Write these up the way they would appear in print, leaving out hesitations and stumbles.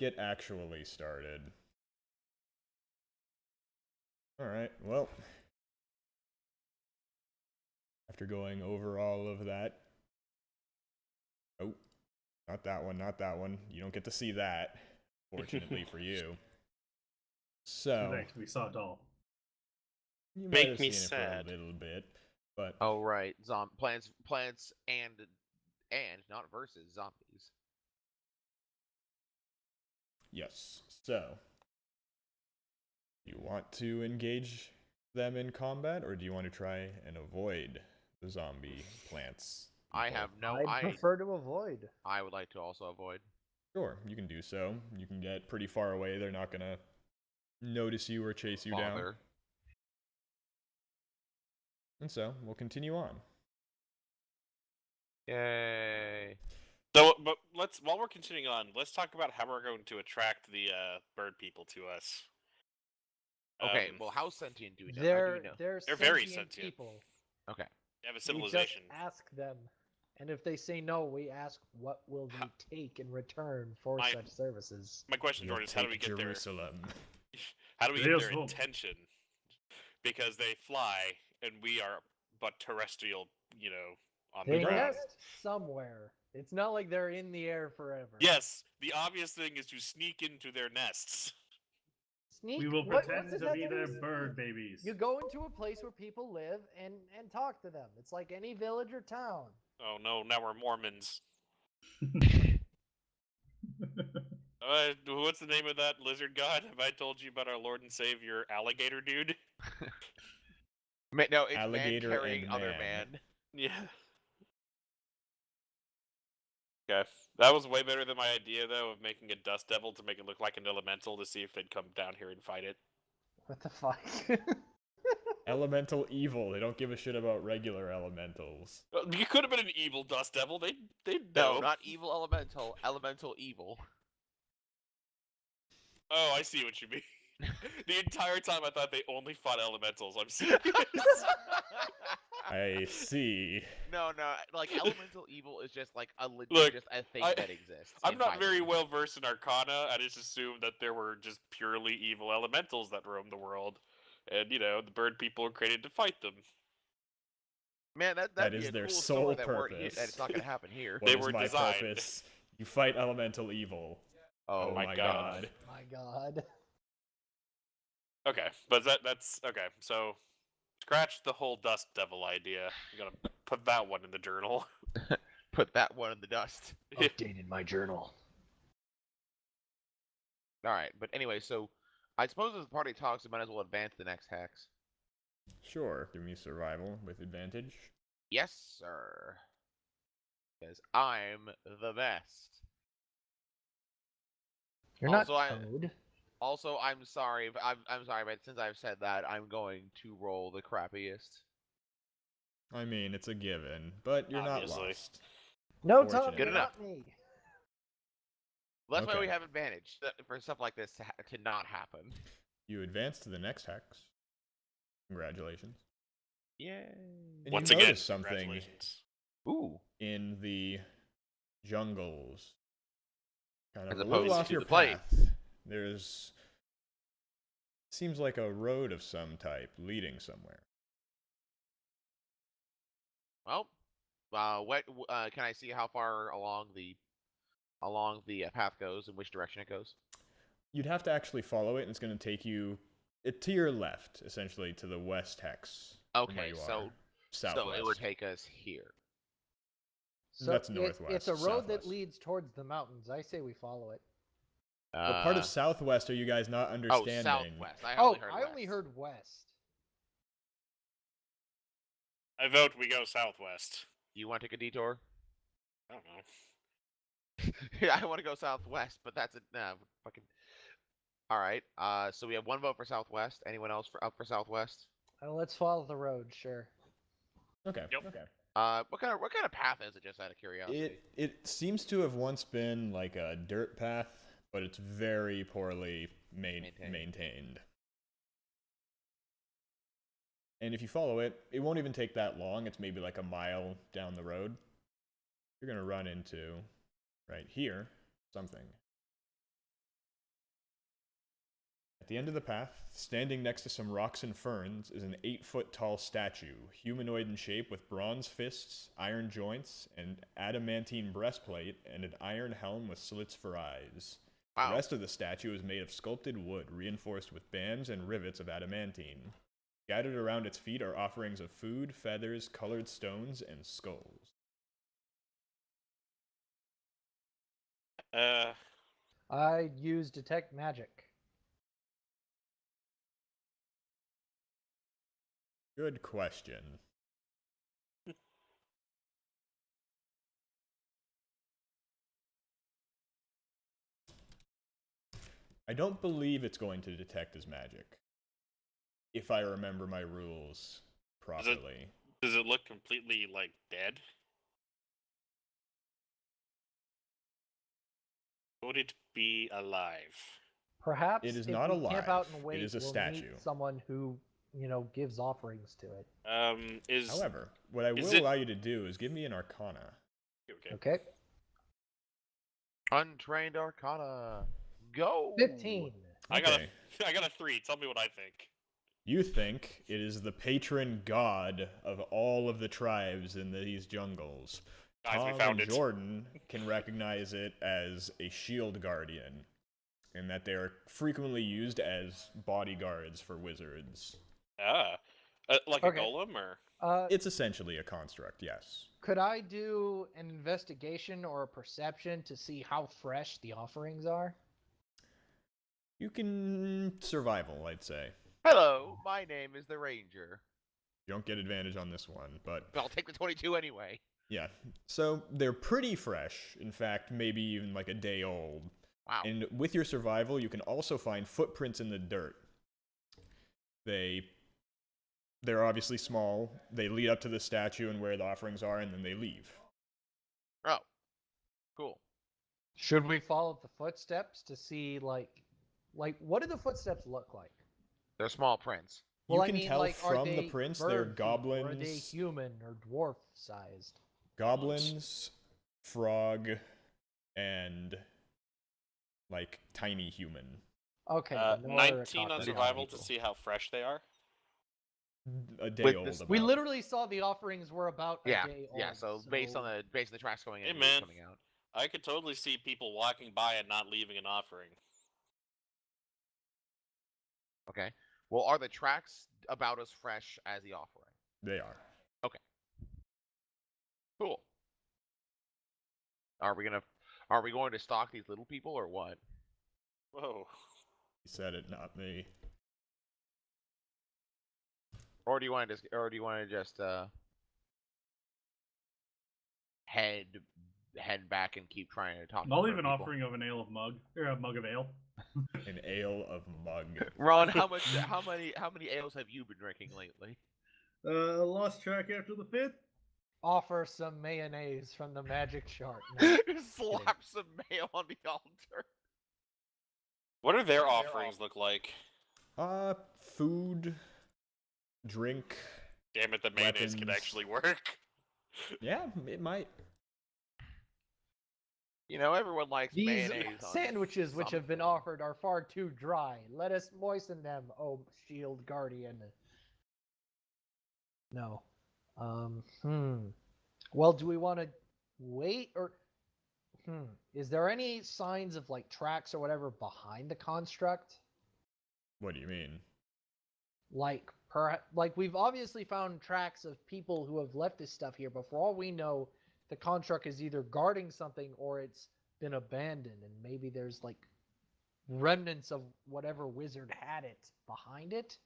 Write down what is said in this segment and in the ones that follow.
get actually started. Alright, well, after going over all of that... Oh, not that one, not that one. You don't get to see that, fortunately for you. So... we saw it all. You might Make have me seen sad. it for a little bit, but... Oh, right. Plants and not versus zombies. Yes, so... You want to engage them in combat, or do you want to try and avoid the zombie plants? I have no... I'd prefer to avoid. I would like to also avoid. Sure, you can do so. You can get pretty far away. They're not gonna notice you or chase you down. And so, we'll continue on. Yay. So, but while we're continuing on, let's talk about how we're going to attract the bird people to us. Okay, well, how sentient do we know? They're They're very sentient sentient. people. Okay. They have a We just civilization. ask them, and if they say no, we ask what will they take in return for such services. My question, Jordan, is how do we get Jerusalem? How do we get their attention? Because they fly, and we are but terrestrial, on the They ground. nest somewhere. It's not like they're in the air forever. Yes, the obvious thing is to sneak into their nests. Sneak. We will what's pretend this to have be do their with- bird babies. You go into a place where people live and talk to them. It's like any village or town. Oh no, now we're Mormons. What's the name of that lizard god? Have I told you about our Lord and Savior alligator dude? No, it's Alligator man carrying and other man. man. Yeah. Okay, that was way better than my idea, though, of making a dust devil to make it look like an elemental to see if they'd come down here and fight it. What the fuck? Elemental evil. They don't give a shit about regular elementals. You could have been an evil dust devil. They'd No, know. not evil elemental. Elemental evil. Oh, I see what you mean. The entire time I thought they only fought elementals. I'm serious. I see. No, like elemental evil is just like Look, just a thing I- that exists. I'm in not very 5e. well versed in Arcana. I just assumed that there were just purely evil elementals that roam the world, and the bird people are created to fight them. Man, That that'd is be a their cool sole story that weren't here, purpose. and it's not gonna happen here. What They is were my designed. purpose? You fight elemental evil. Oh my God. My god. Okay, but that's okay. So, scratch the whole dust devil idea. I'm gonna put that one in the journal. Put that one in the dust. Updated my journal. All right, but anyway, so I suppose as the party talks, we might as well advance the next hex. Sure, give me survival with advantage. Yes, sir. Because I'm the best. You're Also, not Toad. Also, I'm sorry, but I'm sorry, but since I've said that, I'm going to roll the crappiest. I mean, it's a given, but you're Obviously. not lost. No, Fortunate. Toad, Good you're enough. not me. Well, that's why we Okay. have advantage for stuff like this to not happen. You advance to the next hex. Congratulations. Yay! And Once you again, notice something congratulations. Ooh. in the jungles. Kind of As a little opposed off to your the plains. path. There's... Seems like a road of some type leading somewhere. Well, can I see how far along the path goes and which direction it goes? You'd have to actually follow it, and it's going to take you to your left, essentially, to the west hex. from where Okay, you so are. Southwest. so it would take us here. So That's northwest, It's a road that southwest. leads towards the mountains. I say we follow it. What part of southwest are you guys not Oh, understanding? southwest. I Oh, only heard I only west. heard west. I vote we go southwest. You want to take a detour? I don't know. I want to go southwest, but that's a fucking. All right. So we have one vote for southwest. Anyone else up for southwest? Let's follow the road, sure. Okay. Yep. Okay. What kind of path is it? Just out of curiosity. It seems to have once been like a dirt path, but it's very poorly maintained. And if you follow it, it won't even take that long. It's maybe like a mile down the road. You're gonna run into right here something. the end of the path, standing next to some rocks and ferns, is an 8-foot-tall statue, humanoid in shape with bronze fists, iron joints, an adamantine breastplate, and an iron helm with slits for eyes. Wow. The rest of the statue is made of sculpted wood, reinforced with bands and rivets of adamantine. Gathered around its feet are offerings of food, feathers, colored stones, and skulls. I use detect magic. Good question. I don't believe it's going to detect as magic. If I remember my rules properly. Does it look completely, like, dead? Would it be alive? Perhaps It is if not we camp out alive. and wait, It is a we'll statue. meet someone who, gives offerings to it. However, what I will allow you to do is give me an arcana. Okay. Untrained Arcana. Go. 15. I got a 3. Tell me what I think. You think it is the patron god of all of the tribes in these jungles. Guys, we Tom found and it. Jordan can recognize it as a shield guardian, and that they are frequently used as bodyguards for wizards. Like Okay. a golem, or? It's essentially a construct, yes. Could I do an investigation or a perception to see how fresh the offerings are? You can survival, I'd say. Hello, my name is the Ranger. You don't get advantage on this one, but I'll take the 22 anyway. yeah. So they're pretty fresh. In fact, maybe even like a day old. Wow. And with your survival, you can also find footprints in the dirt. They're obviously small. They lead up to the statue and where the offerings are, and then they leave. Oh, cool. Should we follow the footsteps to see, like what do the footsteps look like? They're small prints. You can tell are from the they prints they're bird feet, or are they goblins. human or dwarf sized? Goblins, frog, and like tiny human. Okay. no other 19 on cockroach. survival to see how fresh they are. A day With old. this- about. We literally saw the offerings were about a Yeah, day old. yeah. So based on the tracks going in, Hey, and man. coming out. I could totally see people walking by and not leaving an offering. Okay. Well, are the tracks about as fresh as the offering? They are. Cool. Are we going to stalk these little people or what? Whoa. He said it, not me. Or do you want to just head back and keep trying to talk? I'll to leave an people? offering of an ale of mug, or a mug of ale. An ale of mug. Ron, how many ales have you been drinking lately? Lost track after the 5th. Offer some mayonnaise from the magic shark. No. Slap some mayo on the altar. What do their offerings look like? Food, drink. Damn it, the mayonnaise can Weapons. actually work. Yeah, it might. You know, everyone likes These mayonnaise on sandwiches which have been something. offered are far too dry. Let us moisten them, oh shield guardian. No. Well, do we want to wait or is there any signs of like tracks or whatever behind the construct? What do you mean? Like we've obviously found tracks of people who have left this stuff here, but for all we know, the construct is either guarding something or it's been abandoned, and maybe there's like remnants of whatever wizard had it behind it,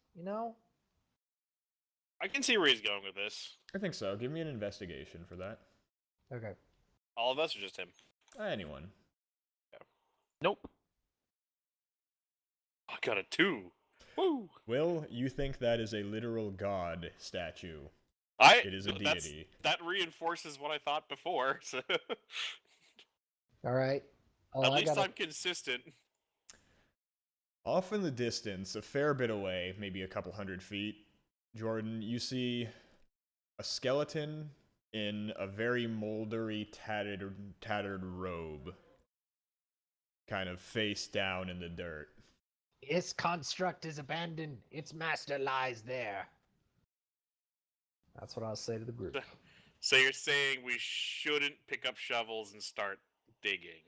I can see where he's going with this. I think so. Give me an investigation for that. Okay. All of us or just him? Anyone. Nope. I got a 2. Woo! Will, you think that is a literal god statue? It is a deity. That reinforces what I thought before. So All right. at least I'm consistent. Off in the distance, a fair bit away, maybe a couple 100 feet, Jordan, you see a skeleton in a very moldery, tattered robe, kind of face down in the dirt. Its construct is abandoned. Its master lies there. That's what I'll say to the group. So you're saying we shouldn't pick up shovels and start digging?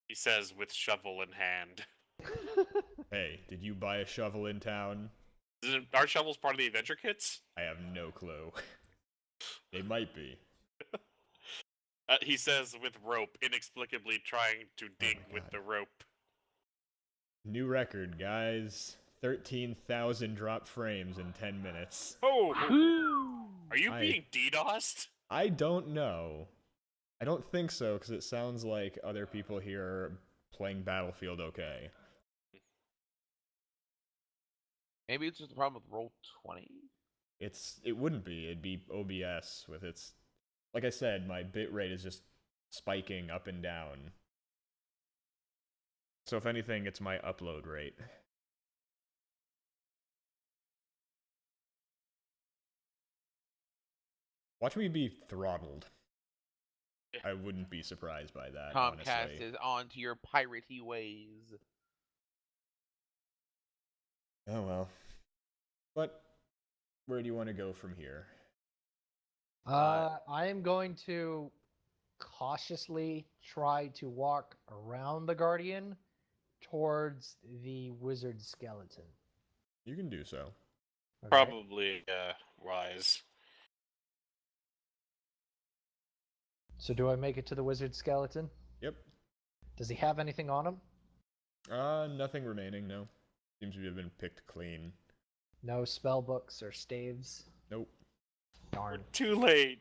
He says with shovel in hand. Hey, did you buy a shovel in town? Are shovels part of the adventure kits? I have no clue. They might be. He says with rope, inexplicably trying to dig my with God. the rope. New record, guys. 13,000 drop frames in 10 minutes. Oh! Are you I- being DDoSed? I don't know. I don't think so, because it sounds like other people here are playing Battlefield okay. Maybe it's just a problem with roll 20. It wouldn't be. It'd be OBS with its... Like I said, my bitrate is just spiking up and down. So if anything, it's my upload rate. Watch me be throttled. I wouldn't be surprised by that, Comcast honestly. is on to your piratey ways. Oh well. But where do you want to go from here? I am going to cautiously try to walk around the Guardian towards the wizard skeleton. You can do so. Okay? Probably wise. So do I make it to the wizard skeleton? Yep. Does he have anything on him? Nothing remaining, no. Seems to have been picked clean. No spell books or staves? Nope. Darn. Too late.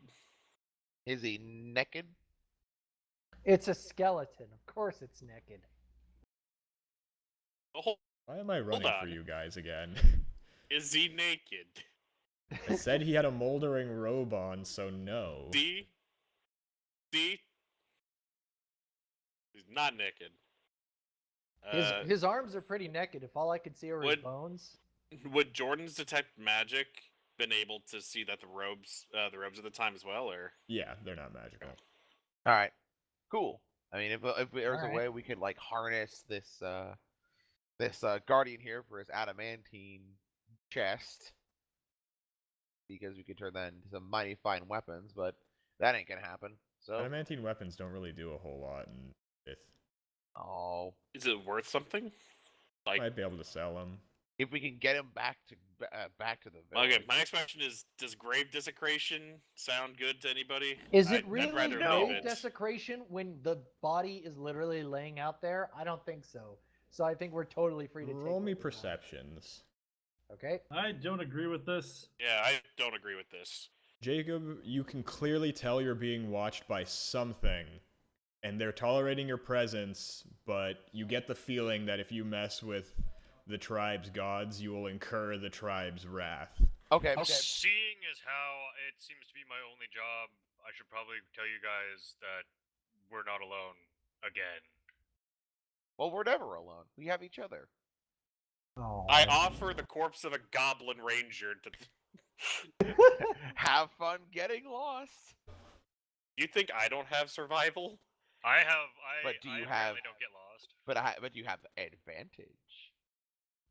Is he naked? It's a skeleton. Of course it's naked. Oh, Why am I running for on. you guys again? is he naked? I said he had a moldering robe on, so no. See? See? He's not naked. His arms are pretty naked. If all I could see were his would- bones. Would Jordan's detect magic been able to see that the robes at the time as well, or? Yeah, they're not magical. All right, cool. I mean, if there's a Alright. way we could like harness this guardian here for his adamantine chest, because we could turn that into some mighty fine weapons, but that ain't gonna happen. So, Adamantine weapons don't really do a whole lot in 5th. oh, Is it worth something? Like, Might be able to sell them. if we can get him back to the village. okay, my next question is: does grave desecration sound good to anybody? Is it I'd really rather no. leave grave it. desecration when the body is literally laying out there? I don't think so. So I think we're totally free to take Roll what me we want. perceptions. Okay. I don't agree with this. Yeah, I don't agree with this. Jacob, you can clearly tell you're being watched by something, and they're tolerating your presence, but you get the feeling that if you mess with the tribe's gods, you will incur the tribe's wrath. Okay. Seeing as how it seems to be my only job, I should probably tell you guys that we're not alone again. Well, we're never alone. We have each other. Oh. I offer the corpse of a goblin ranger to. Have fun getting lost. You think I don't have survival? I But do you apparently have- don't get lost. But you have advantage.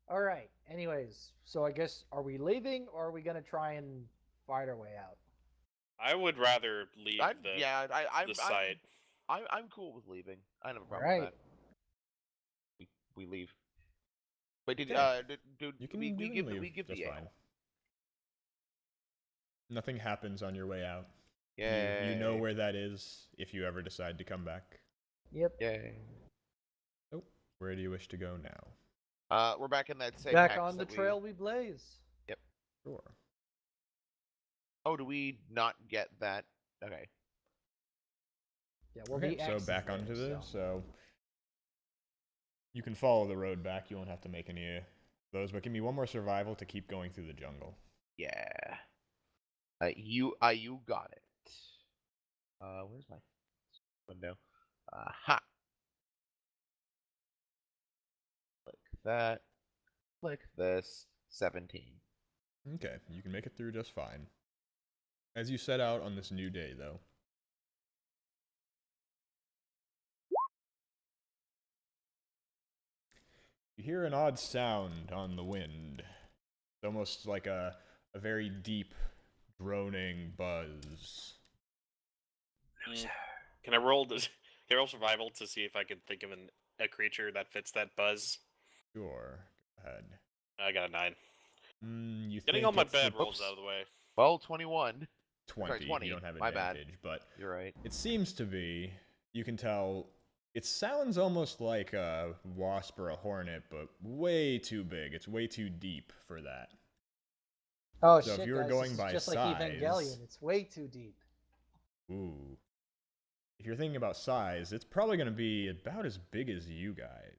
All right. Anyways, so I guess are we leaving or are we gonna try and fight our way out? I would rather leave I'm the site. I'm cool with leaving. I don't have a problem Right. with that. We leave. But did Okay. dude, You can, we you can give leave we give just the fine. Nothing happens on your way out. Yeah. You know where that is if you ever decide to come back. Yep. Yay. Where do you wish to go now? We're back in that same Back hex on the that trail we blaze. Sure. Oh, do we not get that? Okay. Yeah, well, Okay, the so X is back there, onto this. so- So you can follow the road back. You won't have to make any of those. But give me one more survival to keep going through the jungle. Yeah. You got it. Where's my window? Ha. Click that. Click this. 17. Okay, you can make it through just fine. As you set out on this new day, though, You hear an odd sound on the wind. It's almost like a very deep, droning buzz. Can I roll this? Can I roll survival to see if I can think of a creature that fits that buzz? Sure. Go ahead. I got a 9. You Getting think all my it's the bad rolls out of the way. Well, 21. 20. Sorry, 20. You don't have My bad. advantage, but You're right. it seems to be. You can tell. It sounds almost like a wasp or a hornet, but way too big. It's way too deep for that. Oh So if shit, you were guys, going this by is just like size- Evangelion. It's way too deep. Ooh. If you're thinking about size, it's probably going to be about as big as you guys.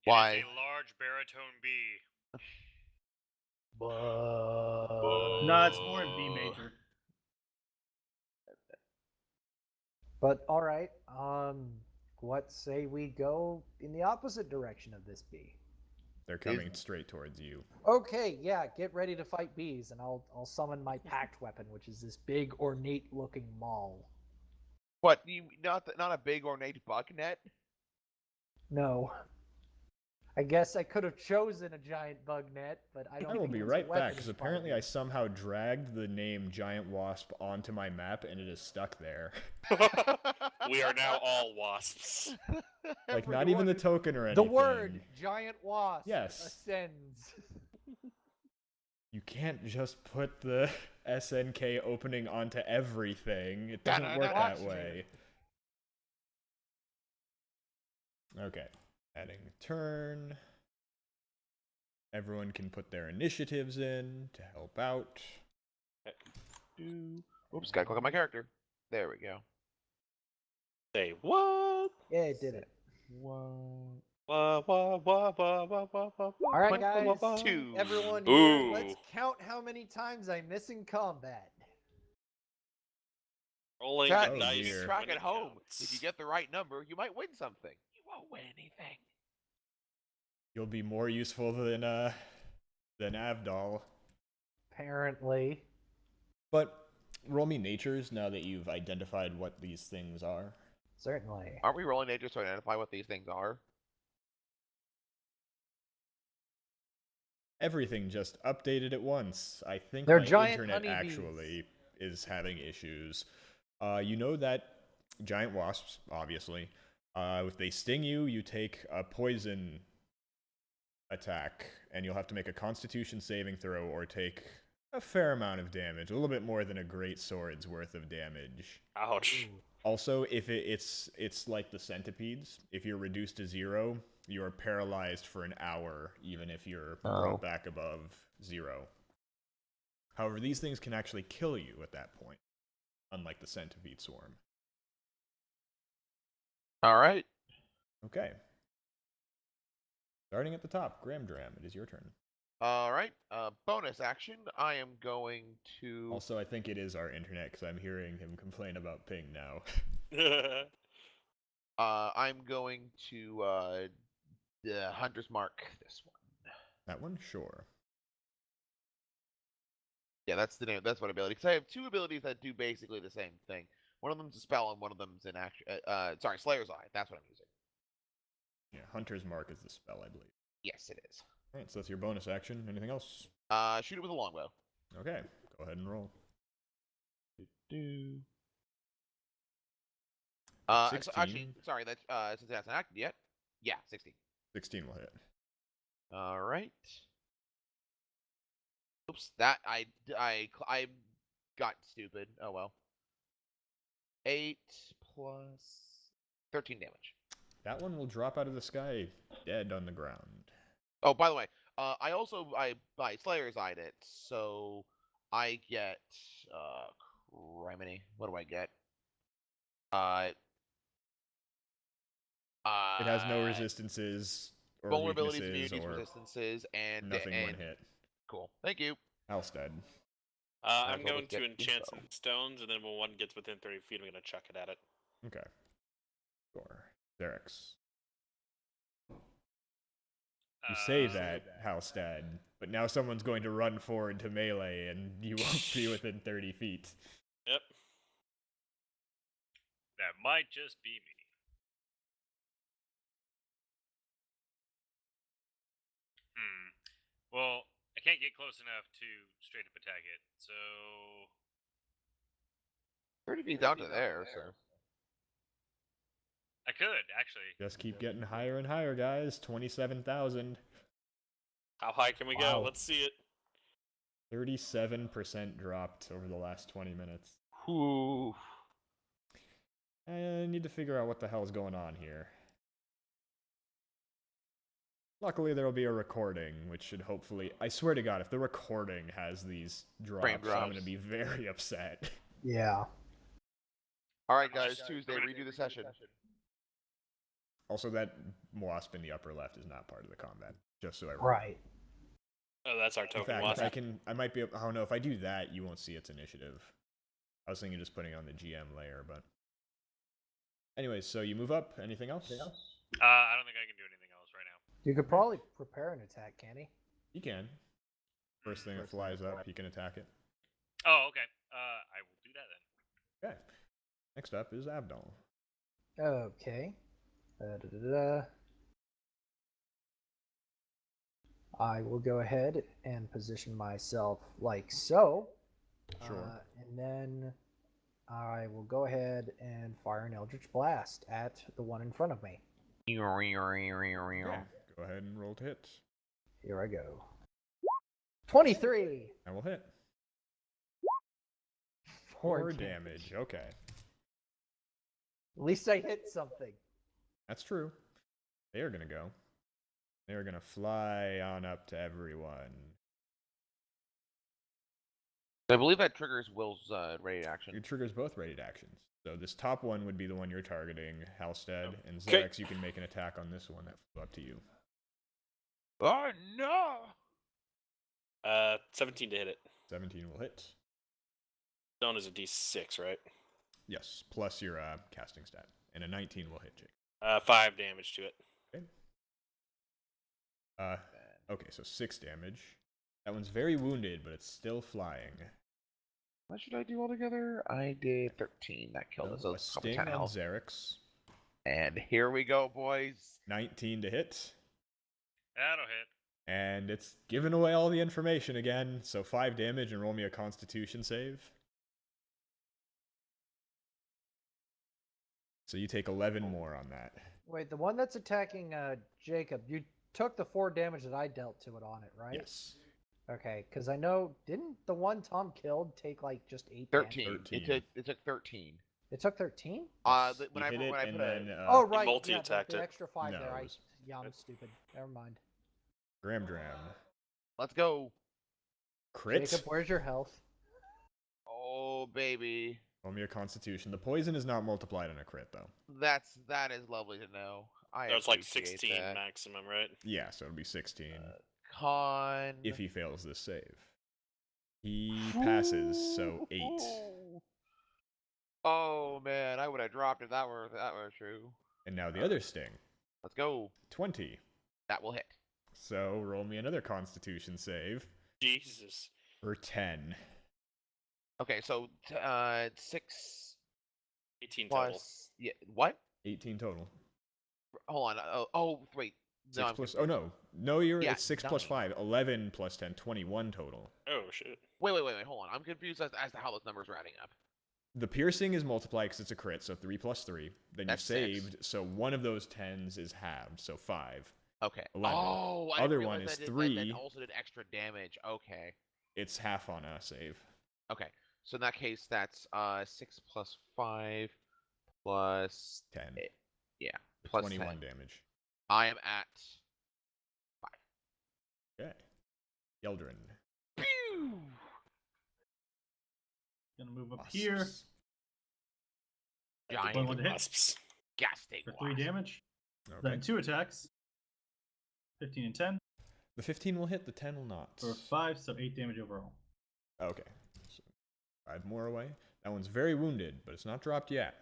Why? It is a large baritone bee. No, it's more in B major. But all right, what say we go in the opposite direction of this bee? They're coming straight towards you. Okay, yeah, get ready to fight bees, and I'll summon my pact weapon, which is this big ornate-looking maul. What? You not a big ornate bug net? No. I guess I could have chosen a giant bug net, but I don't. I will think be it was right a weapon back, because as part of apparently it. I somehow dragged the name Giant Wasp onto my map, and it is stuck there. We are now all wasps. Like, not even the token or The anything. word giant wasp Yes. ascends. You can't just put the SNK opening onto everything. It doesn't work that way. Okay. Adding turn. Everyone can put their initiatives in to help out. Oops, gotta click on my character. There we go. Say what? Yeah, it did it. What? All right, guys. Two. Everyone here, Ooh. let's count how many times I miss in combat. Rolling Chat, the Oh, dice. you dear. can track when at it home. counts. If you get the right number, you might win something. You won't win anything. You'll be more useful than Avdol. Apparently. But roll me natures now that you've identified what these things are. Certainly. Aren't we rolling nature to identify what these things are? Everything just updated at once. I think They're my giant internet honeybees. actually is having issues. You know that giant wasps, obviously, if they sting you, you take a poison attack, and you'll have to make a Constitution saving throw or take a fair amount of damage, a little bit more than a great sword's worth of damage. Ouch. Also, if it's like the centipedes, if you're reduced to 0, you are paralyzed for an hour, even if you're brought back above 0. However, these things can actually kill you at that point, unlike the centipede swarm. All right. Okay. Starting at the top, Gramdram, it is your turn. All right. Bonus action. I am going to. Also, I think it is our internet, because I'm hearing him complain about ping now. I'm going to the Hunter's Mark. This one. That one? Sure. Yeah, that's the name. That's what ability. Because I have 2 abilities that do basically the same thing. One of them's a spell, and one of them's an action. Sorry, Slayer's Eye. That's what I'm using. Yeah, Hunter's Mark is the spell, I believe. Yes, it is. Alright, so that's your bonus action. Anything else? Shoot it with a longbow. Okay, go ahead and roll. Actually, sorry. That's since it hasn't acted yet. Yeah, 16. 16 will hit. All right. Oops, that I got stupid. Oh well. 8 plus 13 damage. That one will drop out of the sky dead on the ground. Oh, by the way, I also by Slayer's Eyed it, so I get criminy. What do I get? It has no resistances or vulnerabilities, weaknesses immunities, or resistances, and nothing and, one hit. Cool. Thank you. Halstead. I'm well, going let's to get enchant info. some stones, and then when one gets within 30 feet, I'm going to chuck it at it. Okay. Sure. Derek's. You say that, Halstead, but now someone's going to run forward to melee, and you won't be within 30 feet. Yep. That might just be me. Well, I can't get close enough to straight up attack it, so 30 feet down to there, so. I could actually. Just keep getting higher and higher, guys. 27,000. How high can we Wow. go? Let's see it. 37% dropped over the last 20 minutes. Ooh. I need to figure out what the hell's going on here. Luckily, there will be a recording, which should hopefully... I swear to God, if the recording has these drops, I'm drops. going to be very upset. Yeah. All right, guys. Tuesday, redo the session. Also, that wasp in the upper left is not part of the combat, just so everyone... Right. Oh, that's our In token fact, wasp. I might be... I don't know, if I do that, you won't see its initiative. I was thinking just putting it on the GM layer, but... Anyways, so you move up. Anything else? I don't think I can do anything else right now. You could probably prepare an attack, can he? You can. First thing that flies up, you can attack it. Oh, okay. I will do that then. Okay. Next up is Abdal. Okay. I will go ahead and position myself like so. Sure. And then I will go ahead and fire an Eldritch Blast at the one in front of me. Yeah. Go ahead and roll to hit. Here I go. 23! I will hit. 4 4 damage. Okay. At least I hit something. That's true. They are going to go. They are going to fly on up to everyone. I believe that triggers Will's ready action. It triggers both rated actions. So this top one would be the one you're targeting, Halstead, and Okay. Xerex, you can make an attack on this one. That's up to you. Oh, no! 17 to hit it. 17 will hit. Stone is a D6, right? Yes, plus your casting stat. And a 19 will hit, Jake. 5 damage to it. Okay, so 6 damage. That one's very wounded, but it's still flying. What should I do altogether? I did 13. That killed us. So a Those couple sting 10 on health. Xerex. And here we go, boys. 19 to hit. That'll hit. And it's giving away all the information again. So 5 damage and roll me a Constitution save. So you take 11 more on that. Wait, the one that's attacking Jacob, you took the 4 damage that I dealt to it on it, right? Yes. Okay, because I know, didn't the one Tom killed take like just 8 13. damage? 13. It took 13. It took 13? Yes, When you I hit when it, I and put a then Oh, right. multi-attacked the it. extra 5 No, there. it was- Yeah, I'm stupid. Never mind. Gram Dram. let's go. Crit. Jacob, where's your health? Oh baby, Roll me a Constitution. The poison is not multiplied on a crit, though. that is lovely to know. I That was like appreciate 16 that. maximum, right? Yeah, so it'll be 16 Con. if he fails this save. He passes, so 8. Oh man, I would have dropped if that were true. And now the other sting. Let's go. 20. That will hit. So roll me another Constitution save Jesus. for 10. Okay, so 6 18 total. plus yeah. What? 18 total. Hold on. Wait. 6 No, I'm plus. confused. Oh no, no, Yeah, it's 6 plus 9. 5. 11 plus 10. 21 total. Oh, shit. Wait. Hold on. I'm confused as to how those numbers are adding up. The piercing is multiplied because it's a crit, so 3 plus 3. Then That's you 6. saved, so one of those 10s is halved, so 5. Okay. 11. Oh, I Other didn't one realize is that 3. That also did extra damage. Okay. It's half on a save. Okay. So in that case, that's 6 plus 5 plus 10. yeah, For plus 21 10. damage. I am at 5. Okay. Yeldrin. Pew! Gonna move up here Wasps. Giant One to hit. Wasps. gasting for 3 wasp. damage. Okay. Then 2 attacks. 15 and 10 The 15 will hit, the 10 will not. for 5, so 8 damage overall. Okay. So 5 more away. That one's very wounded, but it's not dropped yet.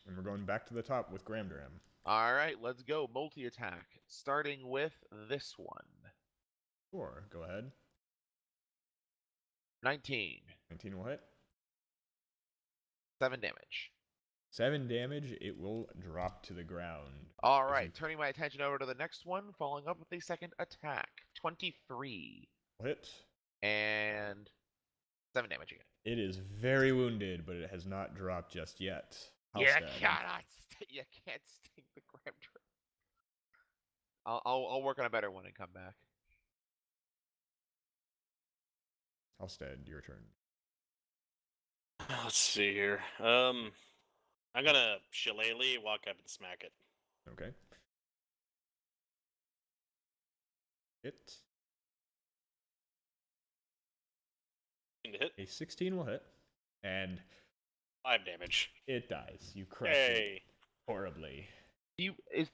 And we're going back to the top with Gram Dram. All right, let's go. Multi-attack. Starting with this one. Sure, go ahead. 19. 19 will hit. 7 damage. 7 damage. It will drop to the ground. All right, turning my attention over to the next one, following up with a second attack. 23. Hit. And 7 damage again. It is very wounded, but it has not dropped just yet. You Halstead. you can't sting the grab trap. I'll work on a better one and come back. Halstead, your turn. Let's see here. I'm gonna shillelagh walk up and smack it. Okay. Hit. To hit. A 16 will hit. And 5 damage. it dies. You crush it Yay! horribly. Is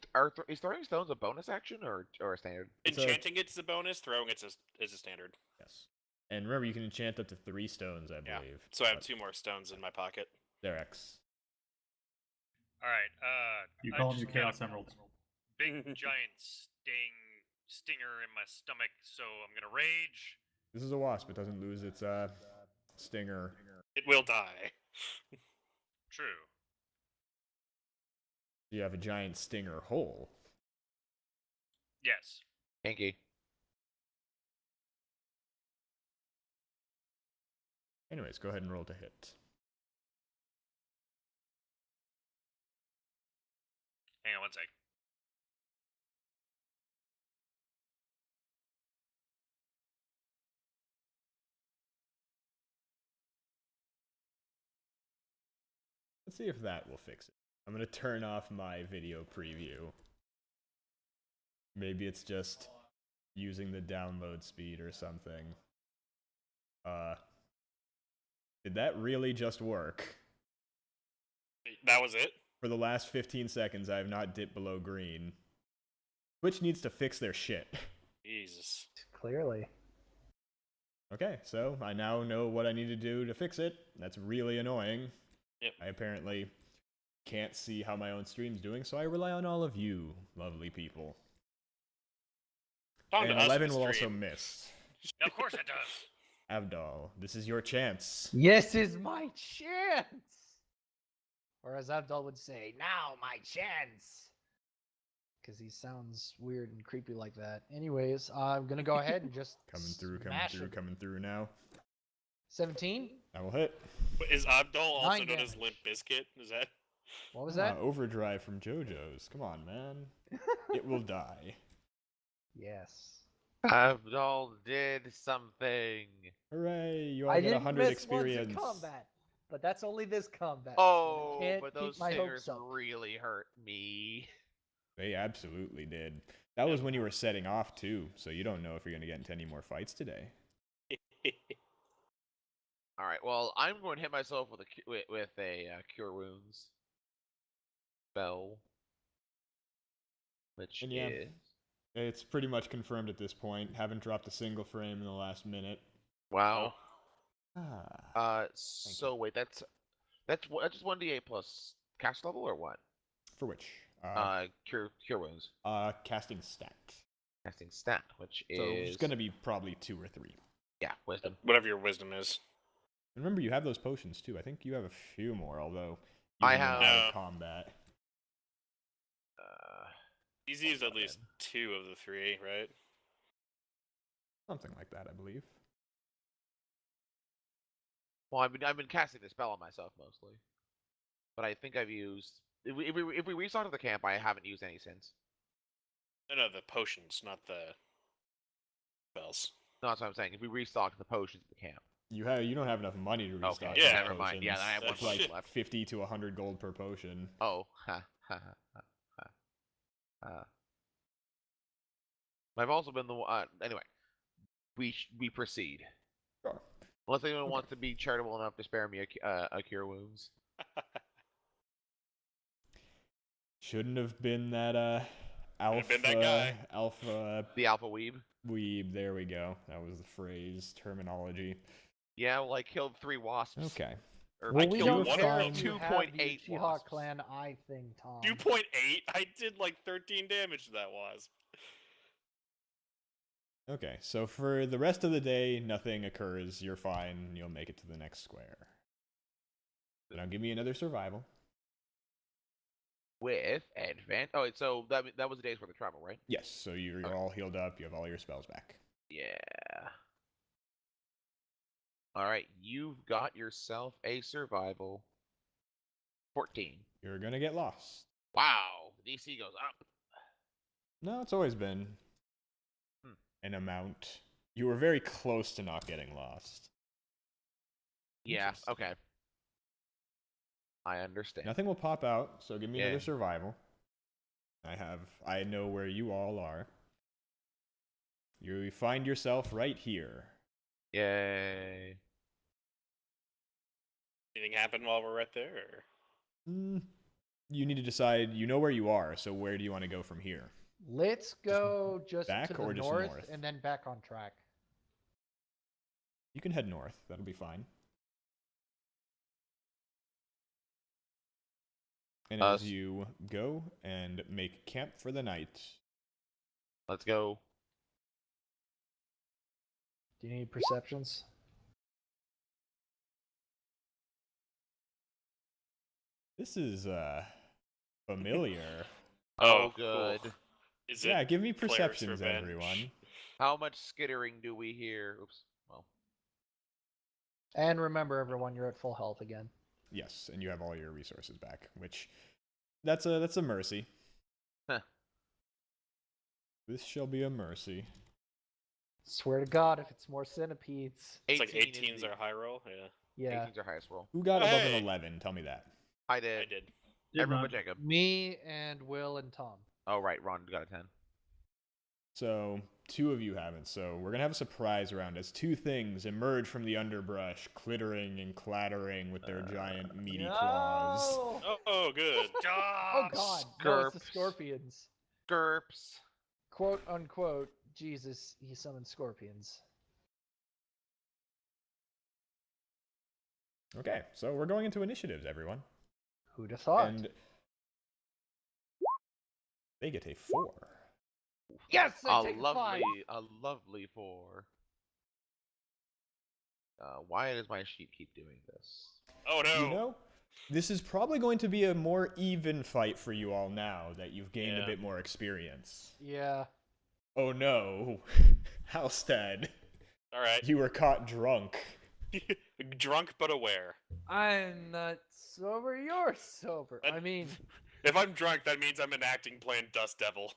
throwing stones a bonus action or a standard? It's Enchanting it's a bonus. Throwing it's is a standard. Yes. And remember, you can enchant up to 3 stones, I Yeah. believe. So I have 2 more stones in my pocket. They're X. All right. You I call them just your got a Chaos Emeralds. Big giant stinger in my stomach, so I'm gonna rage. This is a wasp. It doesn't lose its stinger. It will die. True. You have a giant stinger hole. Yes. Kinky. Anyways, go ahead and roll to hit. Hang on one sec. Let's see if that will fix it. I'm going to turn off my video preview. Maybe it's just using the download speed or something. Did that really just work? That was it? For the last 15 seconds, I have not dipped below green. Twitch needs to fix their shit. Jesus. Clearly. Okay, so I now know what I need to do to fix it. That's really annoying. Yep. I apparently can't see how my own stream's doing, so I rely on all of you, lovely people. Talking And to us 11 on will also stream. miss. Of course it does. Abdal, this is your chance. Yes is my chance. Or as Abdul would say, now my chance. Because he sounds weird and creepy like that. Anyways, I'm going to go ahead and just Coming through now. 17? I will hit. But is Abdul also 9 known as damage. Limp Bizkit? Is that? What was that? Overdrive from JoJo's. Come on, man. It will die. Yes. Abdul did something. Hooray, you all I get didn't 100 miss experience. once in combat. But that's only this combat. Oh, so I can't but keep those my stingers hopes up. really hurt me. They absolutely did. That was when you were setting off, too, so you don't know if you're going to get into any more fights today. All right, well, I'm going to hit myself with a Cure Wounds spell, which And yeah. is It's pretty much confirmed at this point. Haven't dropped a single frame in the last minute. wow. Ah, So wait, that's just 1d8 plus cast level or what? for which? Cure Wounds Casting stat. casting stat, which So is it's going to be probably 2 or 3. yeah, wisdom. Whatever your wisdom is. Remember, you have those potions, too. I think you have a few more, although I using them have- out of combat. Easy is at least 2 of the 3, right? Something like that, I believe. Well, I've been casting the spell on myself mostly, but I think I've used if we restocked the camp, I haven't used any since. No, the potions, not the spells. No, that's what I'm saying. If we restocked the potions at the camp, You don't have enough money to restock. okay, Yeah. those never mind. Yeah, then I have potions. one It's Shit. like left. 50 to 100 gold per potion. Oh, ha ha ha ha. I've also been the anyway. We proceed. Sure. Unless anyone wants to be charitable enough to spare me a Cure Wounds. Shouldn't have been that alpha. Could've been that guy. Alpha The Alpha Weeb. weeb. There we go. That was the phrase terminology. Yeah, well, I killed 3 wasps. Okay. Or Well, I we killed don't one care of if you have 2.8 the Uchiha wasps. clan eye thing, Tom. 2.8? I did like 13 damage to that wasp. Okay, so for the rest of the day, nothing occurs. You're fine. You'll make it to the next square. Now give me another survival. with advantage. Oh, so that was a day's worth of travel, right? Yes, so you're Okay. all healed up. You have all your spells back. Yeah. All right, you've got yourself a survival. 14. You're gonna get lost. Wow, the DC goes up. No, it's always been an amount. You were very close to not getting lost. Yeah. Interesting. Okay. I understand. Nothing will pop out, so give me Yeah. another survival. I know where you all are. You find yourself right here. Yay. Anything happen while we're right there? Or? You need to decide, you know where you are, so where do you want to go from here? Let's go just back to the or just north, north? and then back on track. You can head north, that'll be fine. And as you go and make camp for the night. Let's go. Do you need perceptions? This is familiar. Oh, cool. good. Is it Yeah, give me Player's perceptions, Revenge? everyone. How much skittering do we hear? Oops. Well. And remember, everyone, you're at full health again. Yes, and you have all your resources back, which that's a mercy. Huh. This shall be a mercy. Swear to God, if it's more centipedes. It's like 18 is 18's the- our high roll. Yeah, Yeah. 18's our highest roll. Who got above Hey! an 11? Tell me that. I did. I did. Did Everyone not. but Jacob. Me and Will and Tom. Oh, right. Ron got a 10. So, two of you haven't. So, we're going to have a surprise round as two things emerge from the underbrush, clittering and clattering with their giant meaty claws. Oh, good. Oh God! No, it's the Scorps. scorpions. Gerps. Quote unquote. Jesus, he summoned scorpions. Okay, so we're going into initiatives, everyone. Who'd have thought? And they get a 4. Yes, I take lovely, 5. a lovely 4. Why does my sheep keep doing this? Oh no. You know, this is probably going to be a more even fight for you all now that you've gained a Yeah. bit more experience. Yeah. Oh no, Halstead, All right. you were caught drunk. Drunk but aware. I'm not sober. You're sober. I mean, If I'm drunk, that means I'm enacting Plan Dust Devil.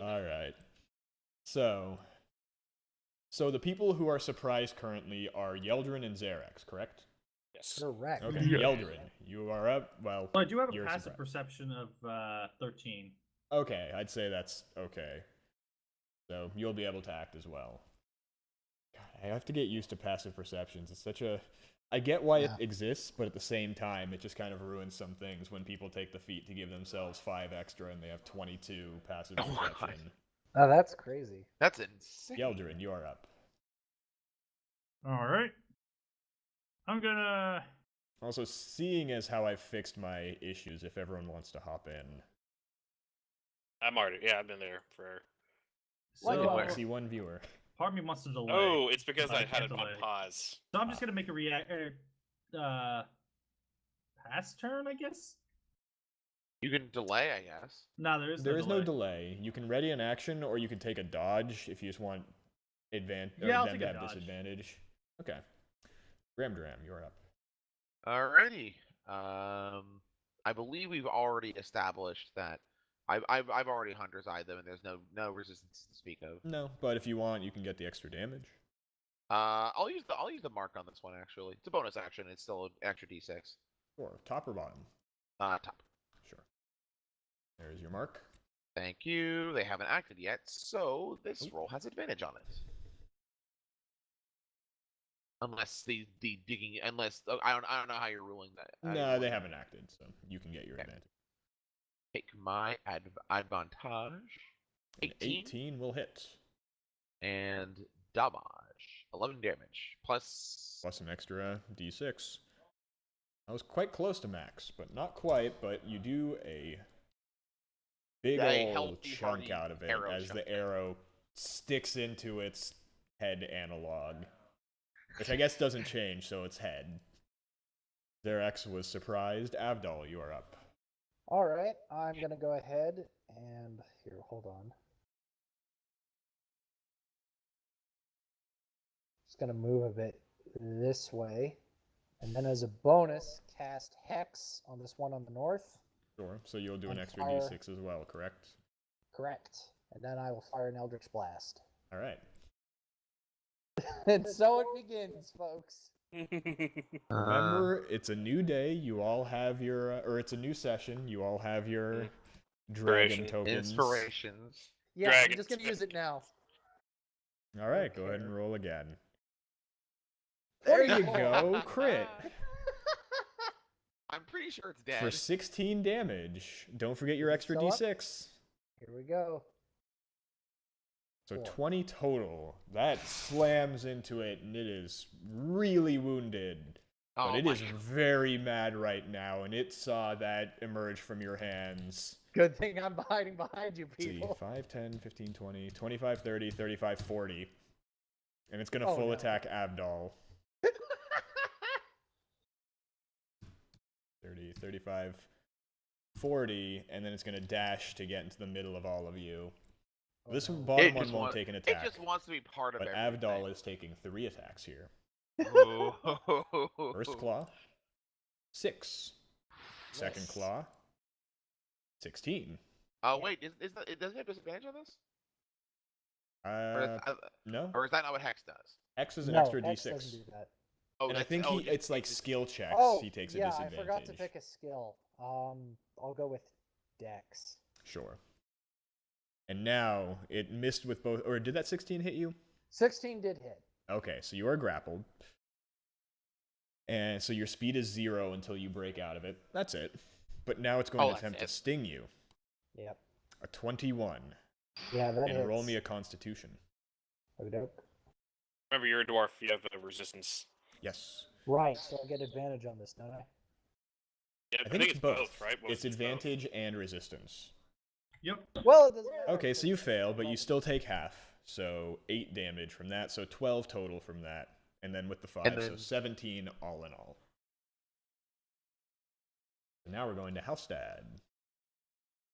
All right. So the people who are surprised currently are Yeldrin and Xerax, correct? Yes. correct. Okay, Yeldrin, you are up. Well, Well, I do have a you're passive surprised. perception of 13. Okay, I'd say that's okay. So you'll be able to act as well. God, I have to get used to passive perceptions. It's such a... I get why it exists, but at the same time, it just kind of ruins some things when people take the feat to give themselves 5 extra and they have 22 passive Oh my God. perception. Oh, that's crazy. That's insane. Yeldrin, you are up. All right. I'm gonna. Also, seeing as how I've fixed my issues, if everyone wants to hop in. I'm already. Yeah, I've been there for. Like So, what? See one viewer. part of me wants to delay. Oh, it's because But I I had can't it on delay. pause. So I'm just gonna make a pass turn, I guess. You can delay, I guess. No, there is There no is delay. no delay. You can ready an action, or you can take a dodge if you just want them Yeah, I'll to take a have dodge. disadvantage. Okay. Dram, you're up. Alrighty. I believe we've already established that I've already hunter's eyed them, and there's no resistance to speak of. No, but if you want, you can get the extra damage. I'll use the mark on this one actually. It's a bonus action. It's still an extra d6. Sure. Top or bottom? Top. Sure. There's your mark. Thank you. They haven't acted yet, so this roll has advantage on it. Unless the digging, I don't know how you're ruling that. No, they haven't acted, so you can get your Okay. advantage. Take my advantage. An 18 18 will hit. and damage. 11 damage plus. Plus an extra d6. I was quite close to max, but not quite, but you do a big A old healthy, chunk hearty out of it arrow as chunk. the arrow sticks into its head analog. Which I guess doesn't change, so it's head. Xerax was surprised. Avdol, you are up. All right, I'm gonna go ahead and here. Hold on. Just gonna move a bit this way, and then as a bonus, cast Hex on this one on the north. Sure. So you'll do an And extra fire. d6 as well, correct? Correct. And then I will fire an Eldritch Blast. All right. And so it begins, folks. Remember, it's a new day. You all have your, or it's a new session. You all have your dragon Inspiration. tokens. Inspirations. Yeah, I'm Dragons. just gonna use it now. All right, go ahead Okay. and roll again. There you go, crit I'm pretty sure it's dead. for 16 damage. Don't forget your Is it extra still up? d6. Here we go. So Cool. 20 total. That slams into it, and it is really wounded. But it my is very mad right now, and it saw that emerge from your hands. Good thing I'm hiding behind you, Let's see, people. 5, 10, 15, 20, 25, 30, 35, 40. And it's going to Oh, full no. attack Abdal. 30, 35, 40, and then it's going to dash to get into the middle of all of you. Oh, This no. bottom one won't take an It attack, just wants to be part of but everything. Abdal is taking 3 attacks here. Ooh. First claw, 6. Second Miss. claw, 16. Oh wait, is that, it doesn't have disadvantage on this? No. Or is that not what Hex does? X is an No, extra Hex d6. doesn't do that. Oh, And I that's- think oh, it's like skill checks. Oh, He takes a yeah, I disadvantage. forgot to pick a skill. I'll go with Dex. Sure. And now it missed with both. Or did that 16 hit you? 16 did hit. Okay, so you are grappled. And so your speed is 0 until you break out of it. That's it. But now it's going to that's attempt to it. sting you. Yep. A 21. Yeah, that And hits. roll me a constitution. Okey-doke. Remember, you're a dwarf. You have a resistance. Yes. Right, so I get advantage on this, don't I? Yeah, I think it's both. right? It's both. advantage and resistance. Yep. Well, it doesn't matter. Okay, so you fail, but you still take half. So 8 damage from that. So 12 total from that. And then with the 5, so then- 17 all in all. So now we're going to Halstad.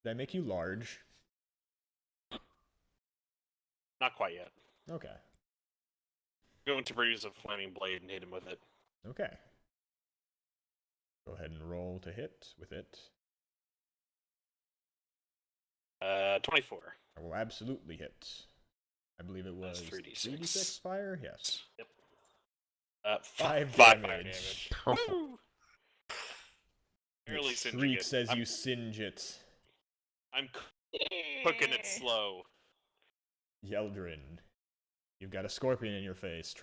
Did I make you large? Not quite yet. Okay. Going to produce a flaming blade and hit him with it. Okay. Go ahead and roll to hit with it. 24. I will absolutely hit. I believe it That's was 3d6. 3d6 fire? Yes. Yep. 5 fire damage. damage. Woo! It Barely singeing shrieks it. as you singe it. I'm cooking it slow. Yeldrin, you've got a scorpion in your face,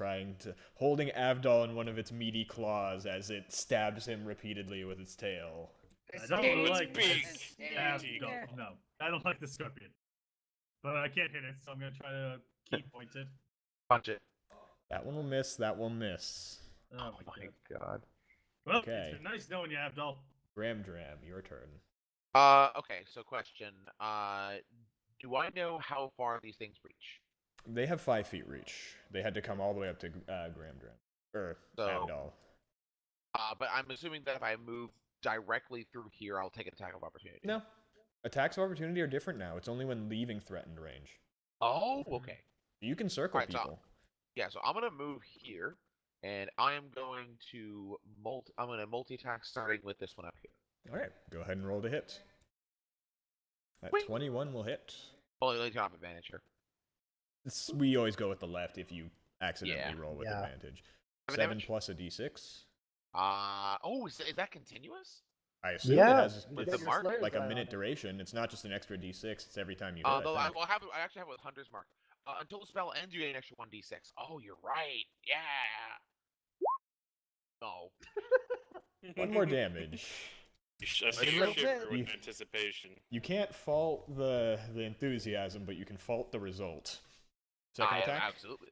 holding Avdol in one of its meaty claws as it stabs him repeatedly with its tail. I don't It's like big. this. Meaty. No, I don't like the scorpion. But I can't hit it, so I'm gonna try to key point it. Punch it. That one will miss, that will miss. Oh Oh my my god. god. Well, Okay. it's been nice knowing you, Abdul. Dram, your turn. Okay, so question. Do I know how far these things reach? They have 5 feet reach. They had to come all the way up to Gramdram. Or So- Avdol. But I'm assuming that if I move directly through here, I'll take an attack of opportunity. No. Attacks of opportunity are different now. It's only when leaving threatened range. Oh, okay. You can circle Alright, so- people. Yeah, so I'm gonna move here, and I am going to multi-attack starting with this one up here. Alright, go ahead and roll to hit. That Wing. 21 will hit. Only top advantage here. We always go with the left if you accidentally Yeah. roll with Yeah. advantage. 7 7 damage? plus a d6. Is that continuous? I assume Yeah, it has with it's the mark, like a Slayer's minute Eye on it. duration. It's not just an extra d6. It's every time you hit. Though I I think. will have it. I actually have it with Hunter's Mark. Until the spell ends, you get an extra 1d6. Oh, you're right. Yeah. No. One more damage. You should Like a see little shiver bit. with You- anticipation. You can't fault the enthusiasm, but you can fault the result. Second attack. Absolutely.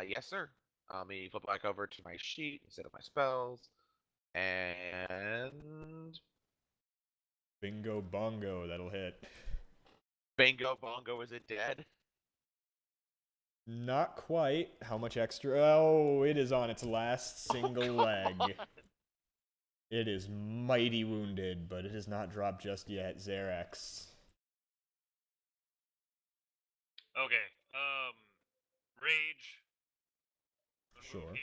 Yes, sir. Let me flip back over to my sheet instead of my spells. And Bingo bongo, that'll hit. bingo bongo, is it dead? Not quite. How much extra? Oh, it is on its last single leg. God. It is mighty wounded, but it has not dropped just yet. Xerax. Okay. Rage. Sure. Move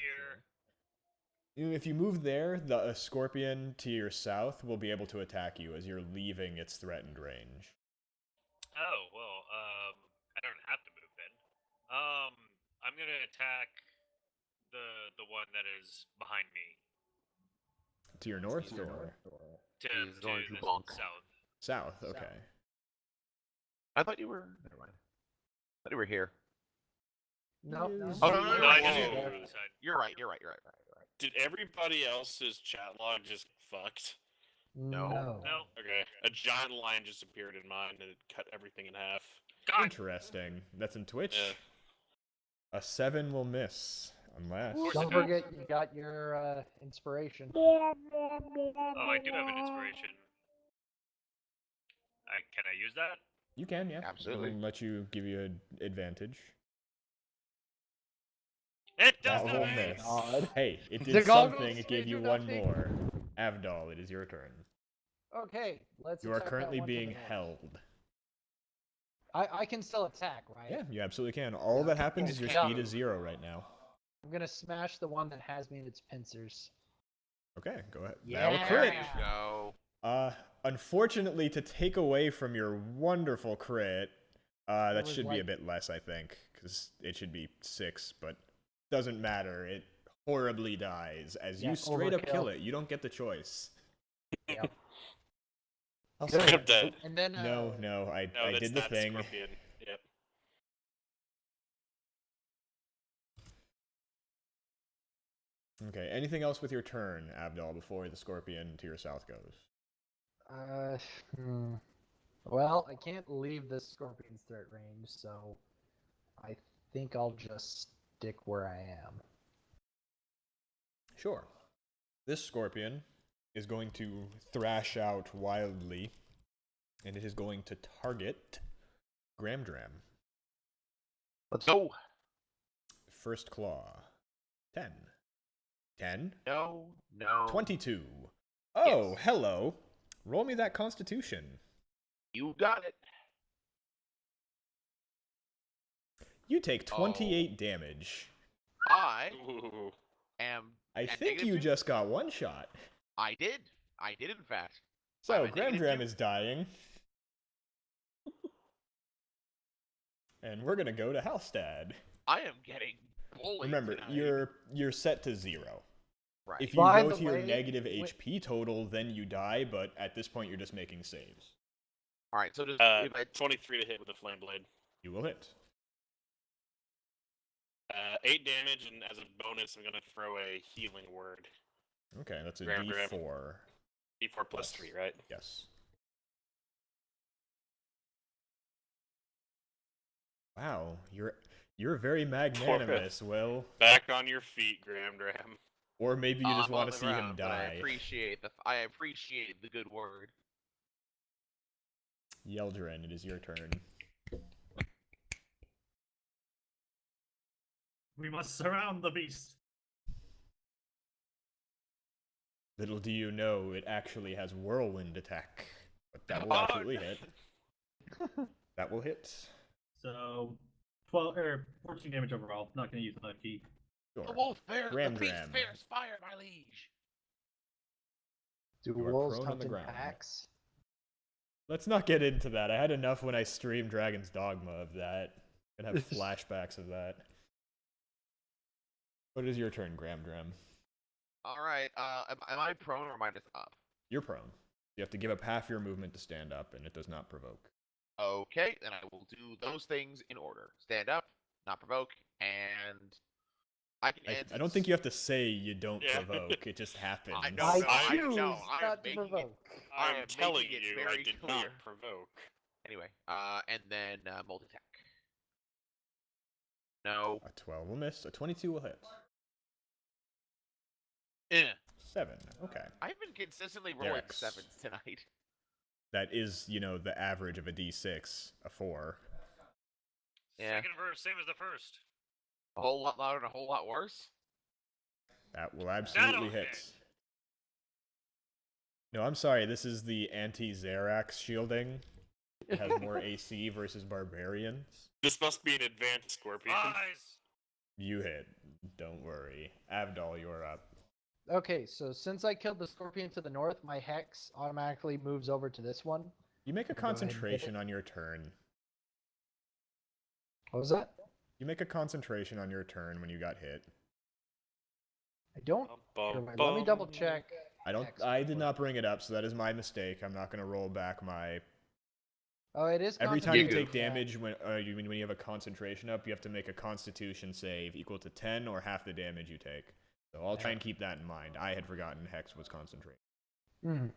here. If you move there, the scorpion to your south will be able to attack you as you're leaving its threatened range. Oh well. I don't have to move then. I'm gonna attack the one that is behind me. To your north To your or He's going to the bonk. south. south? Okay. I thought you were. Never mind. I thought you were here. No. Is- Oh, no, No, I whoa, just whoa, moved whoa. over to the side. You're right. You're right. Did everybody else's chat log just fucked? No. No. Okay. A giant line just appeared in mine and it cut everything in half. God. Interesting. That's in Twitch. Yeah. A 7 will miss, unless. Don't forget you got your inspiration. Oh, I do have an inspiration. Can I use that? You can, yeah. Absolutely. It'll let you give you an advantage. It does That not will miss. miss. God. Hey, it The did goggles something. It made gave you you one nothing. more. Avdol, it is your turn. Okay, let's. You are attack that currently one to the being north. held. I can still attack, right? Yeah, you absolutely can. All that happens is your Yeah. speed is 0 right now. I'm gonna smash the one that has me in its pincers. Okay, go ahead. Yeah. That'll There crit. you go. Unfortunately, to take away from your wonderful crit, that was should be a like- bit less, I think, because it should be 6, but doesn't matter. It horribly dies as Yeah, you straight up kill overkill. it. You don't get the choice. Yep. Straight up dead. And then No, I No, that's did the not thing. Scorpion. Yep. Okay, anything else with your turn, Abdal, before the scorpion to your south goes? Well, I can't leave this scorpion's threat range, so I think I'll just stick where I am. Sure. This scorpion is going to thrash out wildly, and it is going to target Gramdram. Let's go. First claw. 10. 10. No. 22. Oh, Yes. hello. Roll me that constitution. You got it. You take 28 damage. I Ooh. am. I at think you -2. just got one shot. I did in fact. So, I'm at Gramdram -2. is dying. And we're gonna go to Halstad. I am getting bullied. Remember, tonight. you're set to 0. right. If you By go the to your way, negative wait- HP total, then you die, but at this point you're just making saves. All right. So does if I 23 to hit with a flame blade. You will hit. 8 damage, and as a bonus, I'm gonna throw a healing word. Okay, that's a Gram. D4. D4 plus 3, right? Yes. Wow, you're very magnanimous, Will. Back on your feet, Gramdram. Or maybe you just I'm want on to the see ground, him but I die. appreciate the good word. Yeldrin, it is your turn. We must surround the beast. Little do you know, it actually has whirlwind attack. But that will Oh, absolutely hit. That will hit. So 12 or 14 damage overall. Not gonna use another key. Sure. The wolf bears, the beast Gramdram. bears fire, my liege. Do You are wolves prone on hunt the in ground. packs? Let's not get into that. I had enough when I streamed Dragon's Dogma of that. And have flashbacks of that. What is your turn, Gramdram? All right. Am I prone or am I just up? You're prone. You have to give up half your movement to stand up, and it does not provoke. Okay, then I will do those things in order. Stand up, not provoke, and I can. I don't think you have to say you don't Yeah. provoke. It just happens. I know, I no, I choose know, I am not to making it- provoke. I I'm am telling making it you, I very did clear. not provoke. Anyway, and then multi-attack. No. A 12 will miss. A 22 will hit. Eh. 7. Okay. I've been consistently rolling Dex. 7s tonight. That is, the average of a d6, a 4. Yeah. Second verse, same as the first. A whole lot louder and a whole lot worse. That will absolutely That'll hit. hit. No, I'm sorry. This is the anti-Zerax shielding. It has more AC versus barbarians. This must be an advanced scorpion. Eyes. You hit. Don't worry. Avdol, you're up. Okay, so since I killed the scorpion to the north, my hex automatically moves over to this one. You make a Go ahead and hit it. concentration on your turn. What was that? You make a concentration on your turn when you got hit. I don't. Bum, Here, wait, bum, let me double check. I did not bring it up, so that is my mistake. I'm not going to roll back my... Oh, it is. Every time you concentration. take damage when you have a concentration up, you have to make a constitution save equal to 10 or half the damage you take. So I'll try and keep that in mind. I had forgotten Hex was concentration. Mhm.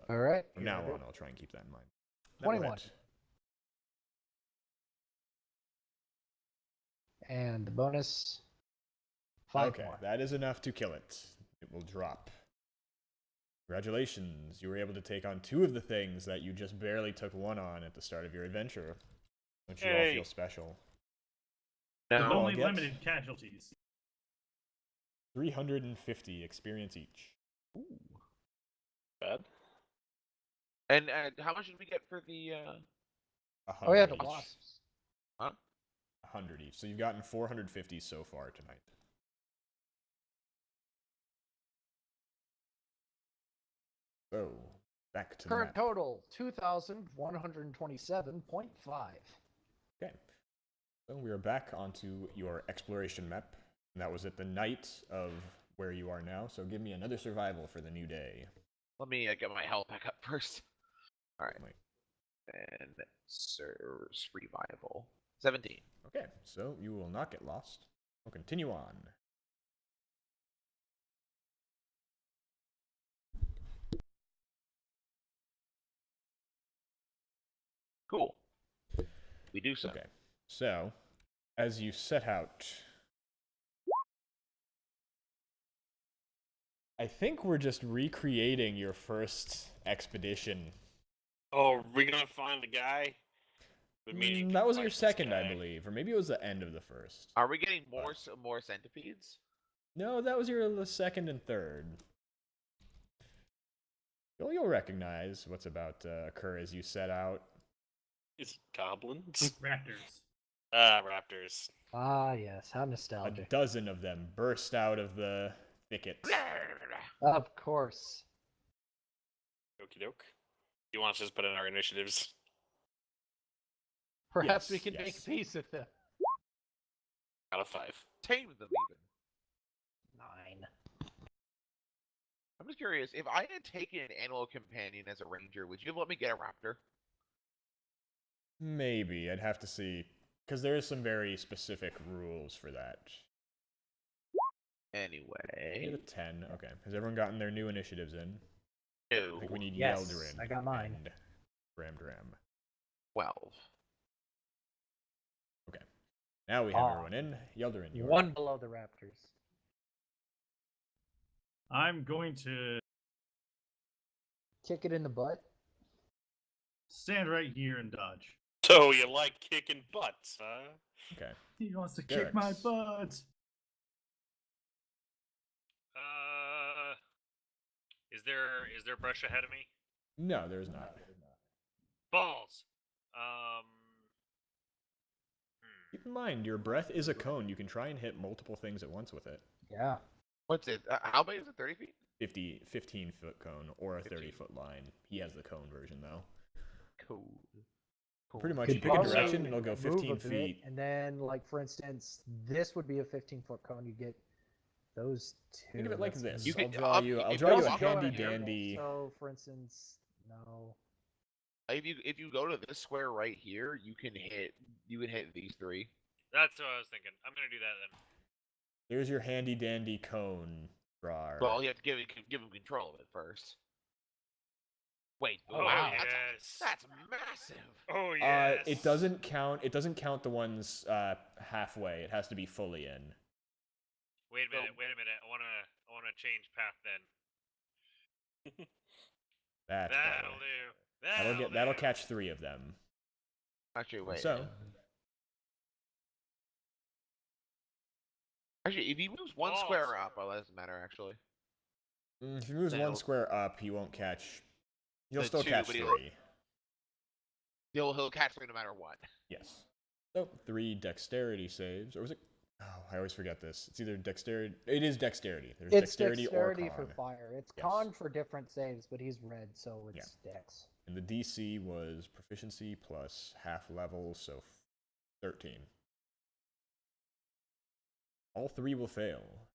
All right. From now on, I'll try and keep that in mind. That 21. went. And the bonus. 5 Okay, more. that is enough to kill it. It will drop. Congratulations, you were able to take on 2 of the things that you just barely took 1 on at the start of your adventure. Don't you all Hey. feel special? With No. only Get- limited casualties. 350 experience each. Ooh. Bad. And how much did we get for the? 100 Oh yeah, the each. wasps. 100 each. So you've gotten 450 so far tonight. So, back to the Current map. total 2,127.5. Okay. So we are back onto your exploration map. And that was at the night of where you are now. So give me another survival for the new day. Let me get my health back up first. All right. Wait. And serves revival. 17. Okay, so you will not get lost. We'll continue on. Cool. We do so. Okay, so as you set out, I think we're just recreating your first expedition. Oh, are we gonna find the guy? The meeting That was fight your this second, I guy. believe, or maybe it was the end of the first. Are we getting more centipedes? No, that was your second and third. You'll recognize what's about to occur as you set out. Is it goblins? Raptors. Raptors. Ah, yes. How A nostalgic. dozen of them burst out of the thicket. Of course. Okie doke. You want us to just put in our initiatives? Perhaps Yes, we can yes. make peace with them. Out of 5. Tame them even. 9. I'm just curious, if I had taken an animal companion as a ranger, would you have let me get a raptor? Maybe. I'd have to see. Because there is some very specific rules for that. Anyway. You're the 10. Okay. Has everyone gotten their new initiatives in? I No. think we need Yes, Yeldrin. I got mine. And Dram. 12. Okay. Now we have Ah. everyone in. Yeldrin, you're One below the raptors. I'm going to Kick it in the butt. stand right here and dodge. So you like kicking butts, huh? Okay. He wants to kick my Garrix. butt. Is there brush ahead of me? No, there's not. Balls. Keep in mind, your breath is a cone. You can try and hit multiple things at once with it. Yeah. What's it? How big is it? 30 feet? 15-foot cone or a 15. 30-foot line. He has the cone version, though. Cool. Pretty much, Could you pick a probably direction, and it'll go move 15 a bit, feet. and then, like, for instance, this would be a 15-foot cone. You get those two. Think of it like That's- this. You I'll can- draw you. I'll if draw you you a walk over handy here- dandy. So, for instance, no. If you go to this square right here, you can hit these 3. That's what I was thinking. I'm gonna do that then. There's your handy dandy cone drawer. Well, you have to give him control of it first. Wait, Oh wow, yes. that's massive. Oh yes. It doesn't count. It doesn't count the ones halfway. It has to be fully in. Wait a minute. I wanna change path then. That's That'll better. do. That'll catch 3 of them. Actually, wait. So Actually, if he moves one Balls. square up, well, that doesn't matter. Actually, If he moves No. one square up, he won't catch. He'll The still two, catch but 3. He'll catch 3 no matter what. Yes. So 3 dexterity saves, or was it? Oh, I always forget this. It's either dexterity. It is dexterity. There's It's dexterity, or con. for fire. It's Yes. con for different saves, but he's red, so it's dex. And the DC was proficiency plus half level, so 13. All 3 will fail.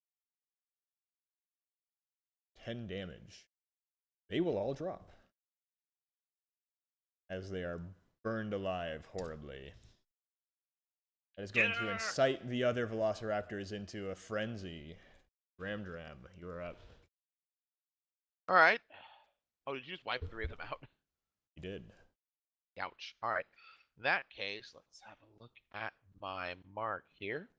10 damage. They will all drop. As they are burned alive horribly. That is going to incite the other velociraptors into a frenzy. Dram, you are up. Alright. Oh, did you just wipe 3 of them out? You did. Ouch. Alright. In that case, let's have a look at my mark here.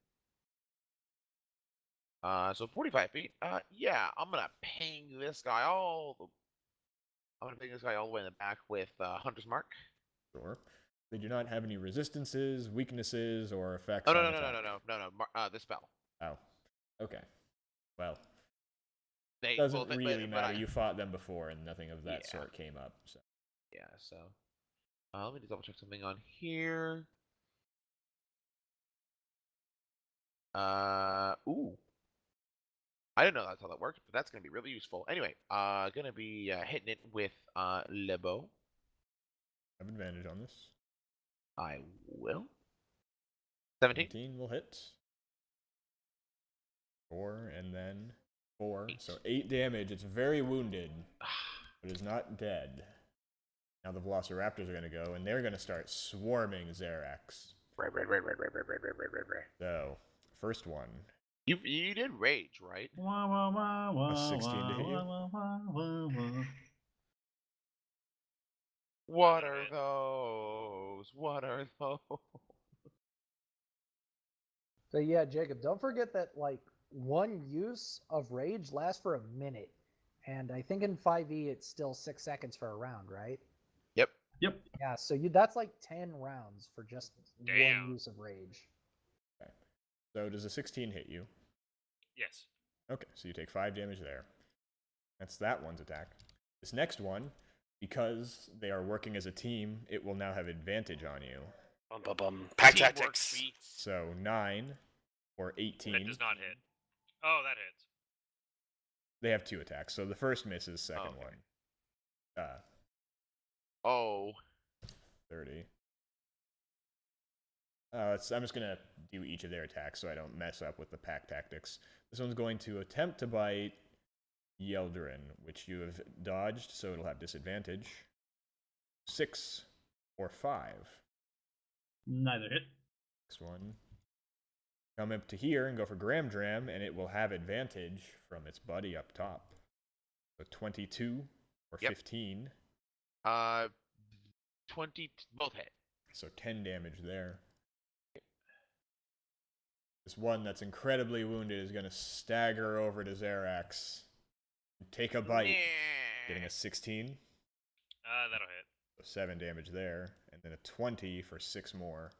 So 45 feet. Yeah, I'm gonna ping this guy all the way in the back with Hunter's Mark. Sure. They do not have any resistances, weaknesses, or effects Oh no on no no attack. no no no no! This spell. Oh. Okay. Well, They doesn't but really matter. I- You fought them before, and nothing of that Yeah. sort came up. So. Yeah. So, let me just double check something on here. Ooh. I didn't know that's how that worked, but that's gonna be really useful. Anyway, gonna be hitting it with Lebo. Have advantage on this. I will. 17. 17 will hit. 4 and then 4. 8. So 8 damage. It's very wounded, but is not dead. Now the Velociraptors are going to go, and they're going to start swarming Xerax. Right. So, first one. You did rage, right? A 16 to hit you. What are those? What are those? So yeah, Jacob, don't forget that like one use of rage lasts for a minute. And I think in 5e it's still 6 seconds for a round, right? Yep. Yep. Yeah, so that's like 10 rounds for just Damn. one use of rage. Okay. So does a 16 hit you? Yes. Okay, so you take 5 damage there. That's that one's attack. This next one, because they are working as a team, it will now have advantage on you. Pack Teamwork tactics. feats. So 9 or 18. That does not hit. Oh, that hits. They have 2 attacks. So the first misses, second Okay. one. Oh. 30. I'm just going to do each of their attacks so I don't mess up with the pack tactics. This one's going to attempt to bite Yeldrin, which you have dodged, so it'll have disadvantage. 6 or 5. Neither hit. Next one. Come up to here and go for Dram, and it will have advantage from its buddy up top. So 22 or Yep. 15. 20 both hit. So 10 damage there. This one that's incredibly wounded is going to stagger over to Xerax and take a bite, getting a 16. That'll hit. So 7 damage there, and then a 20 for 6 more.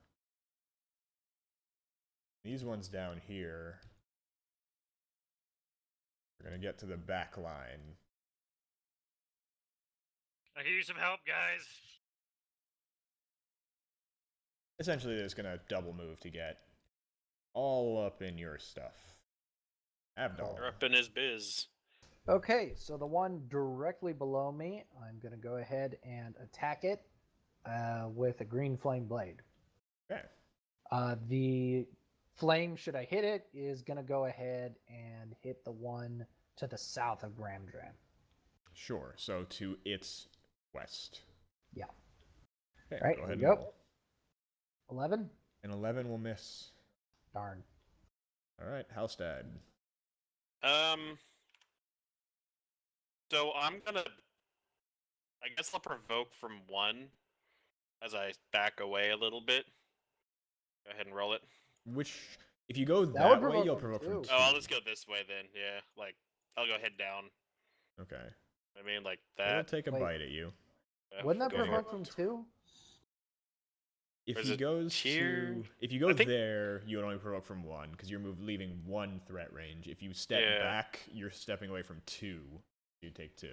These ones down here are going to get to the back line. I can use some help, guys. Essentially, they're just going to double move to get all up in your stuff. Abdal. They're up in his biz. Okay, so the one directly below me, I'm going to go ahead and attack it with a green flame blade. Okay. The flame, should I hit it, is going to go ahead and hit the one to the south of Dram. Sure. So to its west. Yeah. Okay, Right, go here ahead we and go. roll. 11? An 11 will miss. Darn. All right, Halstad. So I'm gonna. I guess I'll provoke from 1 as I back away a little bit. Go ahead and roll it. Which, if you go That that, would way, provoke you'll from provoke from 2. two. Oh, I'll just go this way then. Yeah, like I'll go head down. Okay. I mean, like It'll that. take a Wait. bite at you. Wouldn't that Go anywhere. provoke from 2? If Or is he it goes here? if you go I think- there, you would only provoke from 1 because you're leaving 1 threat range. If you step Yeah. back, you're stepping away from 2. You take 2.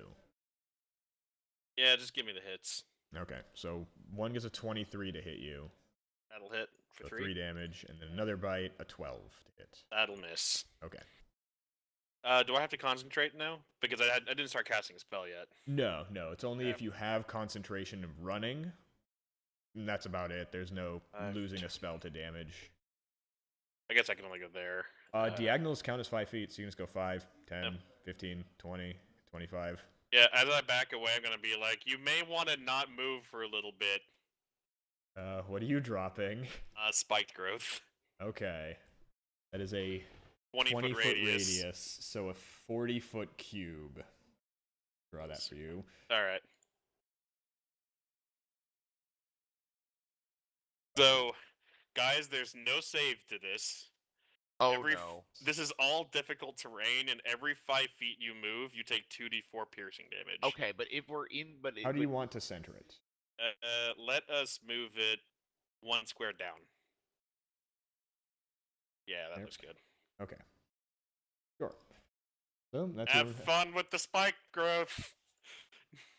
Yeah, just give me the hits. Okay, so one gets a 23 to hit you, That'll hit for so 3. 3 damage, and then another bite, a 12 to hit. That'll miss. Okay. Do I have to concentrate now? Because I didn't start casting a spell yet. No, it's only Okay. if you have concentration of running, and that's about it. There's no losing a spell to damage. I guess I can only go there. Diagonals count as 5 feet, so you can just go 5, 10, Yep. 15, 20, 25. Yeah, as I back away, I'm gonna be like, you may want to not move for a little bit. What are you dropping? Spiked growth. Okay. That is a 20-foot 20-foot radius. radius, so a 40-foot cube. Draw that for you. All right. So, guys, there's no save to this. Oh Every no. This is all difficult terrain, and every 5 feet you move, you take 2d4 piercing damage. Okay, but if we're in, but How do you want to center it? Let us move it 1 square down. Yeah, that Yep. looks good. Okay. Sure. So that's Have fun with the spike growth.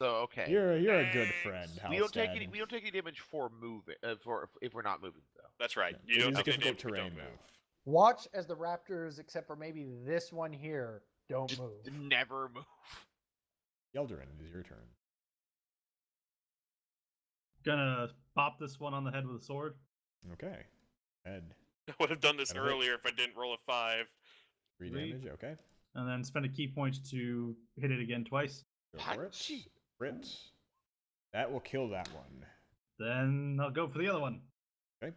So okay. You're a good friend. We don't take Halstead. any. We don't take any damage for moving. For if we're not moving though. That's right. Yeah. You It don't is take any difficult damage if you terrain, don't though. move. Watch as the raptors, except for maybe this one here, don't Just move. never move. Yeldarin, it is your turn. Gonna pop this one on the head with a sword. Okay. Head. I would have done this That'll hit. earlier if I didn't roll a 5. 3 Three. damage, okay. And then spend a key point to hit it again twice. Go for it. Hachi. Crit. That will kill that one. Then I'll go for the other one. Okay.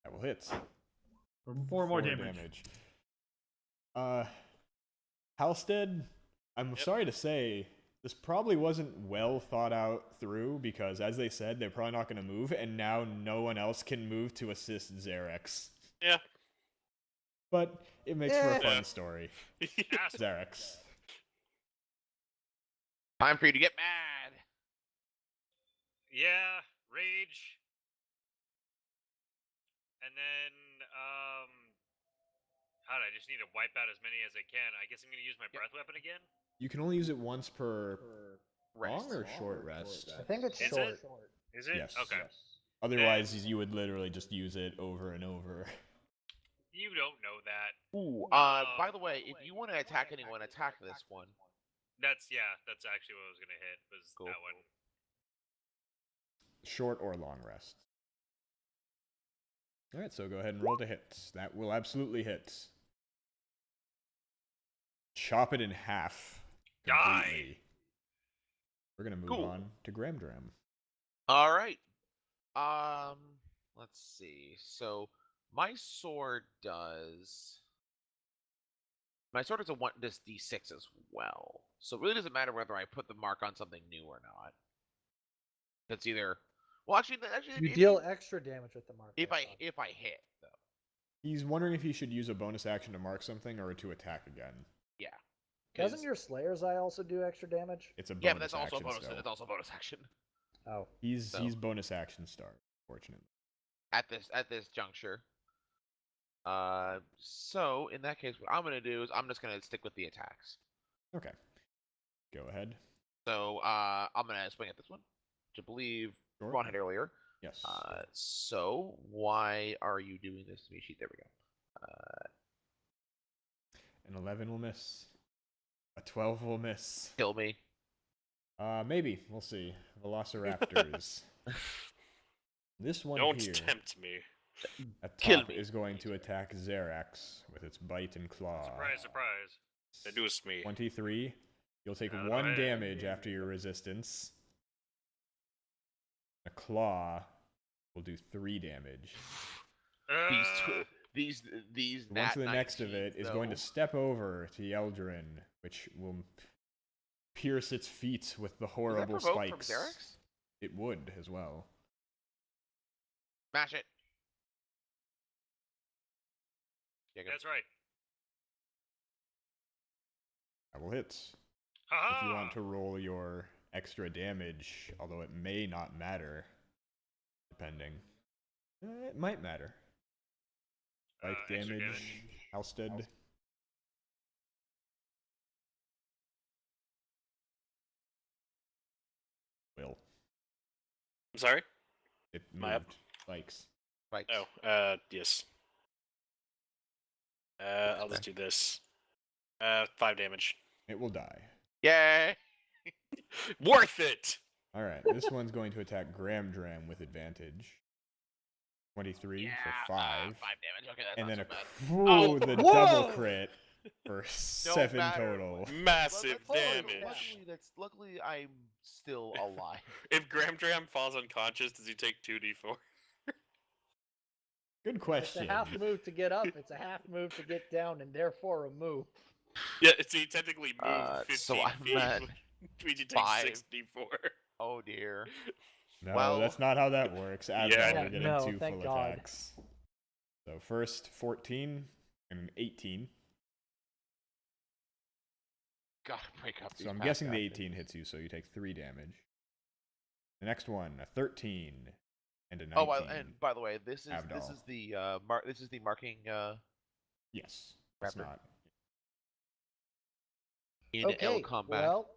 That will hit. For 4 more damage. Halstead, I'm Yep. sorry to say, this probably wasn't well thought out through because, as they said, they're probably not going to move, and now no one else can move to assist Xerax. Yeah. But it makes for a Yeah. fun story. Ass- Xerax. Time for you to get mad. Yeah, rage. And then, God, I just need to wipe out as many as I can. I guess I'm gonna use my breath weapon again. You can only use it once per Rest. long or short rest. I think it's Is short. it? Is it? Yes. Okay. Otherwise, you would literally just use it over and over. You don't know that. Ooh. By the way, if you want to attack anyone, attack this one. That's actually what I was gonna hit. Was Cool. that one? Short or long rest. All right, so go ahead and roll to hit. That will absolutely hit. Chop it in half. Die. Completely. We're gonna move Cool. on to Gramdram. All right. Let's see. So my sword does. My sword is a one does d6 as well. So it really doesn't matter whether I put the mark on something new or not. It's either. Well, actually, You if deal extra damage with the mark. if I thought. if I hit though. He's wondering if he should use a bonus action to mark something or to attack again. Yeah. Doesn't 'Cause- your Slayer's Eye also do extra damage? It's a bonus Yeah, but that's also a action bonus. still. It's also a bonus action Oh. He's so. bonus action star, fortunately. at this juncture. So in that case, what I'm gonna do is I'm just gonna stick with the attacks. Okay. Go ahead. So I'm gonna swing at this one, which I believe Sure. Ron hit earlier. Yes. So why are you doing this to me, sheet? There we go. An 11 will miss. A 12 will miss. Kill me. Maybe. We'll see. Velociraptors. This one Don't here tempt me. at Kill top me. is going to attack Xerax with its bite and claw. Surprise, surprise. That do is me. 23. You'll take Out of 1 the way. damage after your resistance. A claw will do 3 damage. These The one nat to the next of 19s, it is going to though. step over to Yeldrin, which will pierce its feet with the Does that horrible provoke from spikes. Xerax? It would as well. Smash it. Yeah, good. That's right. That will hit. Haha! If you want to roll your extra damage, although it may not matter, depending. It might matter. Spike Extra damage, damage. Halstead. I'm sorry. It My up. moved. Spikes. Right. Oh, yes. I'll just do this. 5 damage. It will die. Yay! Worth it! Alright, this one's going to attack Graham Dram with advantage. 23 for 5. 5 damage. Okay, that's And not then so bad. the Whoa! double crit for No 7 matter total. what. Massive Luckily- damage. Luckily, I'm still alive. If Graham Dram falls unconscious, does he take 2d4? Good It's question. a half move to get up. It's a half move to get down, and therefore a move. Yeah, so he technically moved 15 so I'm feet, at which means he takes 5. 64. Oh dear. No, Well- that's not how that works. Abdal, Yeah. we're getting No, 2 thank full God. attacks. So first 14 and 18. Gotta break up these So I'm pack guessing the outfits. 18 hits you, so you take 3 damage. The next one, a 13 and a 19. Oh, and by the way, this is Abdal. the marking Yes, it's Rapper. not. in L Okay, combat. well,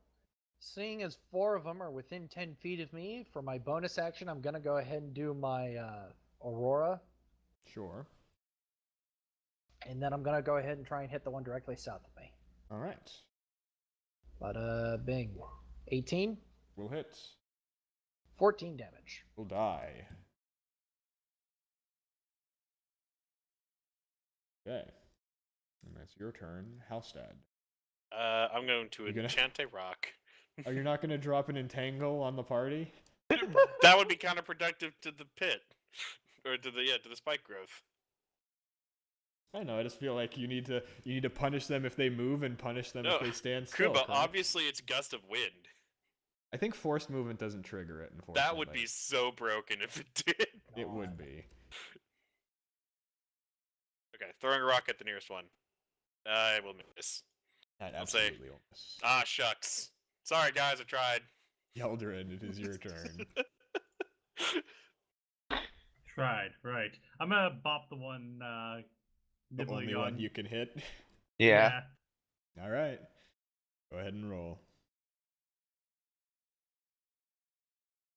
seeing as 4 of them are within 10 feet of me, for my bonus action, I'm going to go ahead and do my Aurora, Sure. and then I'm going to go ahead and try and hit the one directly south of me. All right. But, bing. 18, We'll hit. 14 damage. We'll die. Okay. And that's your turn, Halstad. I'm going to You gonna- enchant a rock. Oh, you're not going to drop an entangle on the party? That would be counterproductive to the pit. Or to the spike growth. I know. I just feel like you need to punish them if they move and punish them No, if they stand still. Kuba, correct? obviously it's gust of wind. I think forced movement doesn't trigger it. Unfortunately, That would be so broken if it did. It would be. Okay, throwing a rock at the nearest one. I will miss. That I'll say- absolutely will miss. Ah, shucks. Sorry, guys, I tried. Yeldrin, it is your turn. Tried, right. I'm gonna bop the one The nibbling only on. one you can hit. Yeah. All right. Go ahead and roll.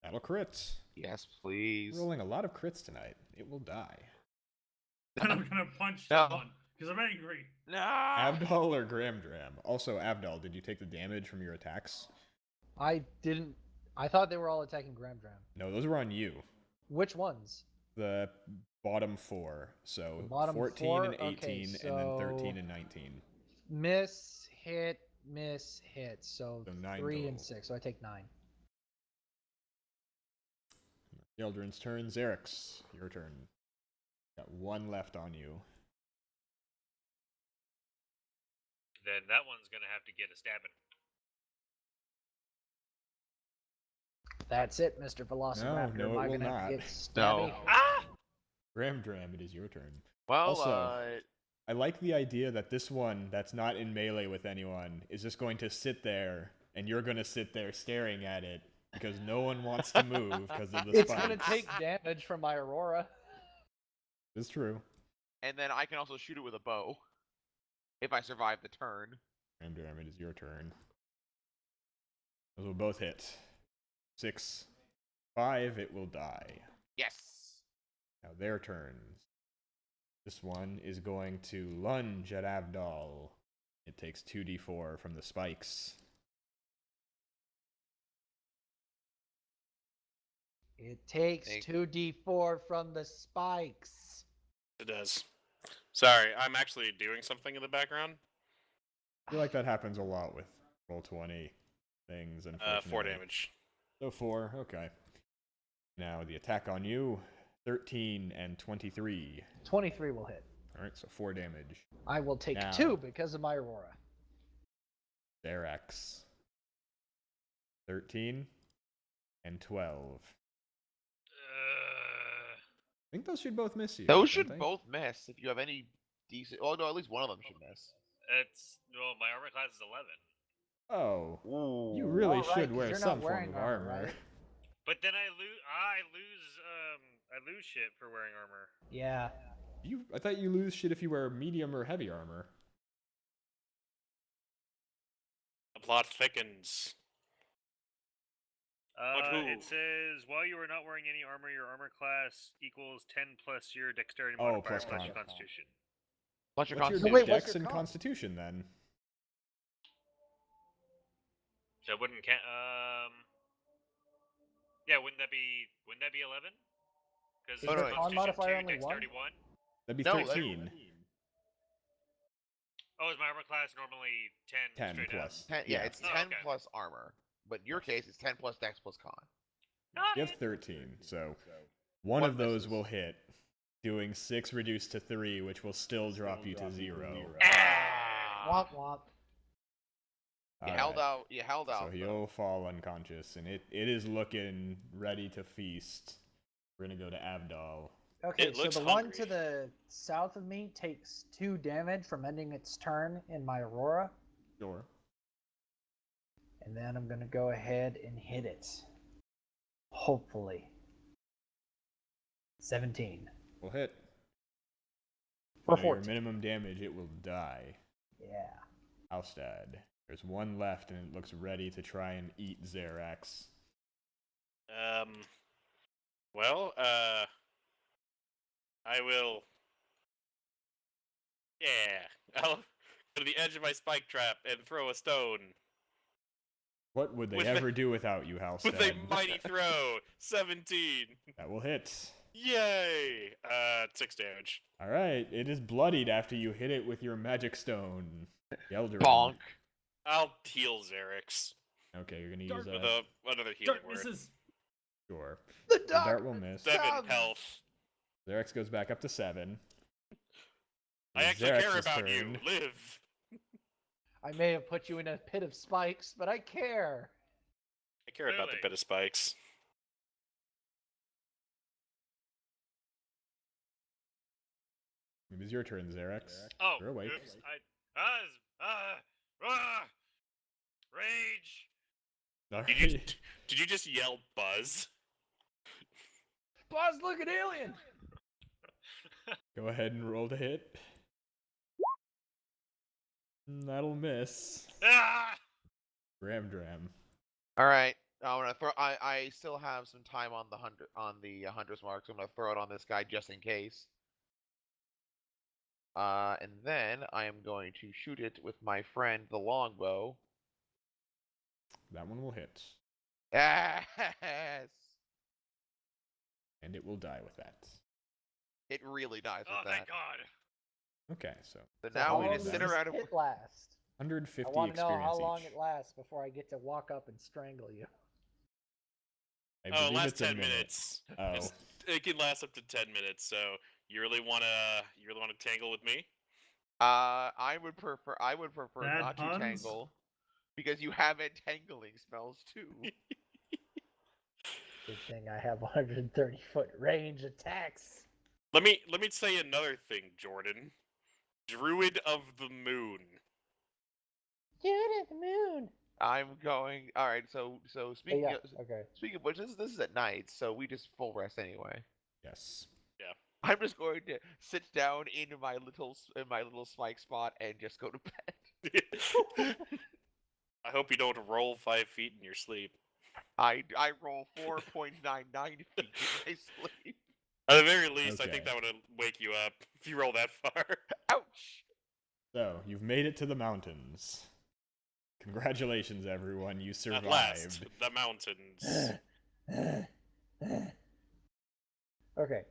That'll crit. Yes, please. Rolling a lot of crits tonight. It will die. And I'm gonna punch No. someone because I'm angry. No. Abdal or Graham Dram? Also, Abdal, did you take the damage from your attacks? I didn't. I thought they were all attacking Graham Dram. No, those were on you. Which ones? The bottom 4. So The bottom 14 4? and 18, Okay, and then 13 so- and 19. Miss, hit, So, So 9 3 and total. 6. So I take 9. Yeldrin's turn. Xerix, your turn. Got 1 left on you. Then that one's gonna have to get a stabbing. That's it, Mr. Velociraptor. no, Am I it will gonna have to not. get No. stabby? Ah! Graham Dram, it is your turn. Well, Also- I like the idea that this one that's not in melee with anyone is just going to sit there, and you're going to sit there staring at it because no one wants to move because of the It's spikes. gonna take damage from my Aurora. It's true. and then I can also shoot it with a bow if I survive the turn. Graham Dram, it is your turn. Those will both hit. 6, 5, it will die. Yes. Now their turns. This one is going to lunge at Abdal. It takes 2d4 from the spikes. It takes Thank- 2d4 from the spikes. It does. Sorry, I'm actually doing something in the background. I feel like that happens a lot with Roll20 things, unfortunately. 4 damage. So 4, okay. Now the attack on you, 13 and 23. 23 will hit. Alright, so 4 damage. I will take Now- 2 because of my Aurora. Xerax. 13 and 12. I think those should both miss you. Those don't should they? both miss if you have any decent. Oh no, at least one of them should miss. My armor class is 11. Oh, Ooh. you really Alright, should 'cause wear you're some not form wearing of armor, armor. right? But then I lose shit for wearing armor. Yeah. I thought you lose shit if you wear medium or heavy armor. The plot thickens. who? It says while you are not wearing any armor, your armor class equals 10 plus your dexterity Oh, modifier plus plus your con. constitution. Plus your What's your constitution. wait, what's dex your and con? constitution then? So it wouldn't count. Yeah, wouldn't that be 11? Because Is the con modifier only 1? dexterity 1. That'd be No, that- 13. Oh, is my armor class normally 10? 10 straight plus. 10, yeah, it's Oh, 10 okay. plus armor. But in your case, it's 10 plus dex plus con. You have 13, so one One of those misses. will hit, doing 6 reduced to 3, which will still drop you to 0. Womp womp. You All held right. out. You held out. So he'll fall unconscious, and it is looking ready to feast. We're gonna go to Abdal. Okay, It so looks the one hungry. to the south of me takes 2 damage from ending its turn in my Aurora. Sure. And then I'm going to go ahead and hit it. Hopefully. 17. We'll hit. For So your 14. minimum damage, it will die. Yeah. Alstad. There's one left, and it looks ready to try and eat Xerax. Well, I will. Yeah, I'll go to the edge of my spike trap and throw a stone What would they With a- ever do without you, Halstead? with a mighty throw. 17. That will hit. Yay! 6 damage. All right, it is bloodied after you hit it with your magic stone. Yelder. Bonk. I'll heal Xerix Okay, you're gonna Dark use with another healing Dark word. misses. Sure. The The dart will miss. 7 Come. health. Xerax goes back up to 7. I It's actually care Xerax's about you. turn. Live. I may have put you in a pit of spikes, but I care. I care about the Clearly. bit of spikes. It was your turn, Xerax. Oh, You're awake. oops. Rage. All Did you right. did you just yell Buzz? Boss, look at alien! Go ahead and roll to hit. That'll miss. Ah! Dram Dram. All right. I'm gonna throw. I still have some time on the hunter's mark, so I'm gonna throw it on this guy just in case. And then I am going to shoot it with my friend the longbow. That one will hit. Yes. And it will die with that. It really dies Oh, with thank that. God. Okay, so So So now how we long just does sit this around. hit last? 150 I want to know experience how long each. it lasts before I get to walk up and strangle you. I Oh, believe last it's a 10 minute. minutes. Oh, It can last up to 10 minutes. So you really wanna tangle with me? I would prefer Bad not puns? to tangle because you have entangling spells too. Good thing I have 130-foot range attacks. Let me say another thing, Jordan. Druid of the Moon. Dude at the moon. I'm going. All right. So Hey, speaking yeah, of okay. speaking of which, this is at night, so we just full rest anyway. yes. I'm just going to sit down in my little spike spot and just go to bed. I hope you don't roll 5 feet in your sleep. I roll 4.99 feet in my sleep. At the very least, I think Okay. that would wake you up if you roll that far. Ouch! So, you've made it to the mountains. Congratulations, everyone. You survived. At last, the mountains. Okay.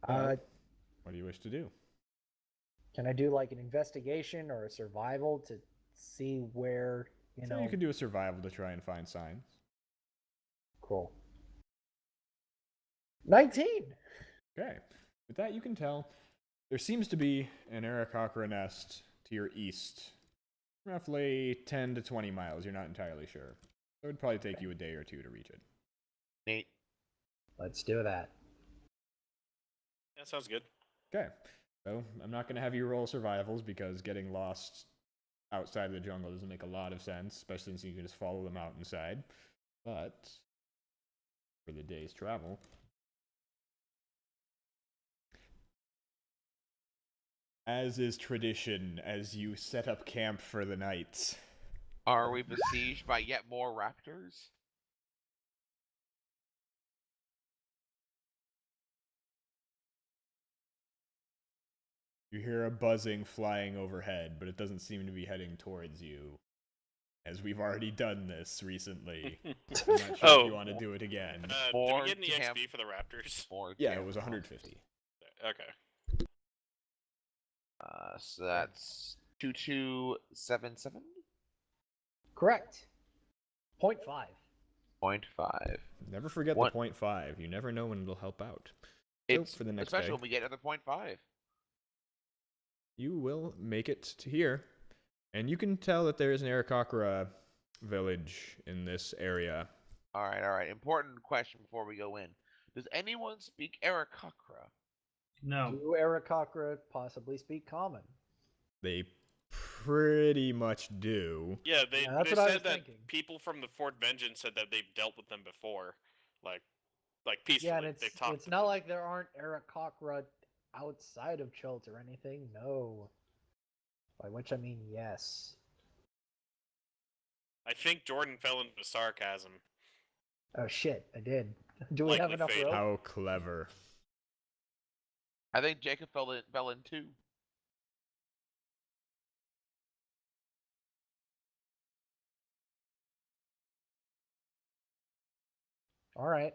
Well, what do you wish to do? Can I do like an investigation or a survival to see where, you So know? you can do a survival to try and find signs. Cool. 19! Okay. With that, you can tell there seems to be an Aarakocra nest to your east. Roughly 10 to 20 miles. You're not entirely sure. So it would probably take you a day or two to reach it. Neat. Let's do that. That sounds good. Okay. So I'm not going to have you roll survivals because getting lost outside of the jungle doesn't make a lot of sense, especially since you can just follow the mountainside. But for the day's travel, as is tradition, as you set up camp for the night, Are we besieged by yet more raptors? You hear a buzzing flying overhead, but it doesn't seem to be heading towards you. As we've already done this recently. I'm not sure if you want to do it again. Did More we get any camp- XP for the Raptors? More Yeah, it camp was roll. 150. Okay. So that's 2277. Correct. 0.5. 0.5. Never forget What? the 0.5. You never know when it'll help out. It's for the next especially day. when we get another 0.5. You will make it to here. And you can tell that there is an Aarakocra village in this area. All right. Important question before we go in. Does anyone speak Aarakocra? No. Do Aarakocra possibly speak common? They pretty much do. Yeah, they, Yeah, that's they what I said was that thinking. people from the Fort Vengeance said that they've dealt with them before. Like peacefully. Yeah, and They've talked it's to not them. like there aren't Aarakocra outside of Chult or anything. No. By which I mean yes. I think Jordan fell into sarcasm. Oh shit, I did. Do we have Likely enough fate. rope? How clever. I think Jacob fell in too. All right.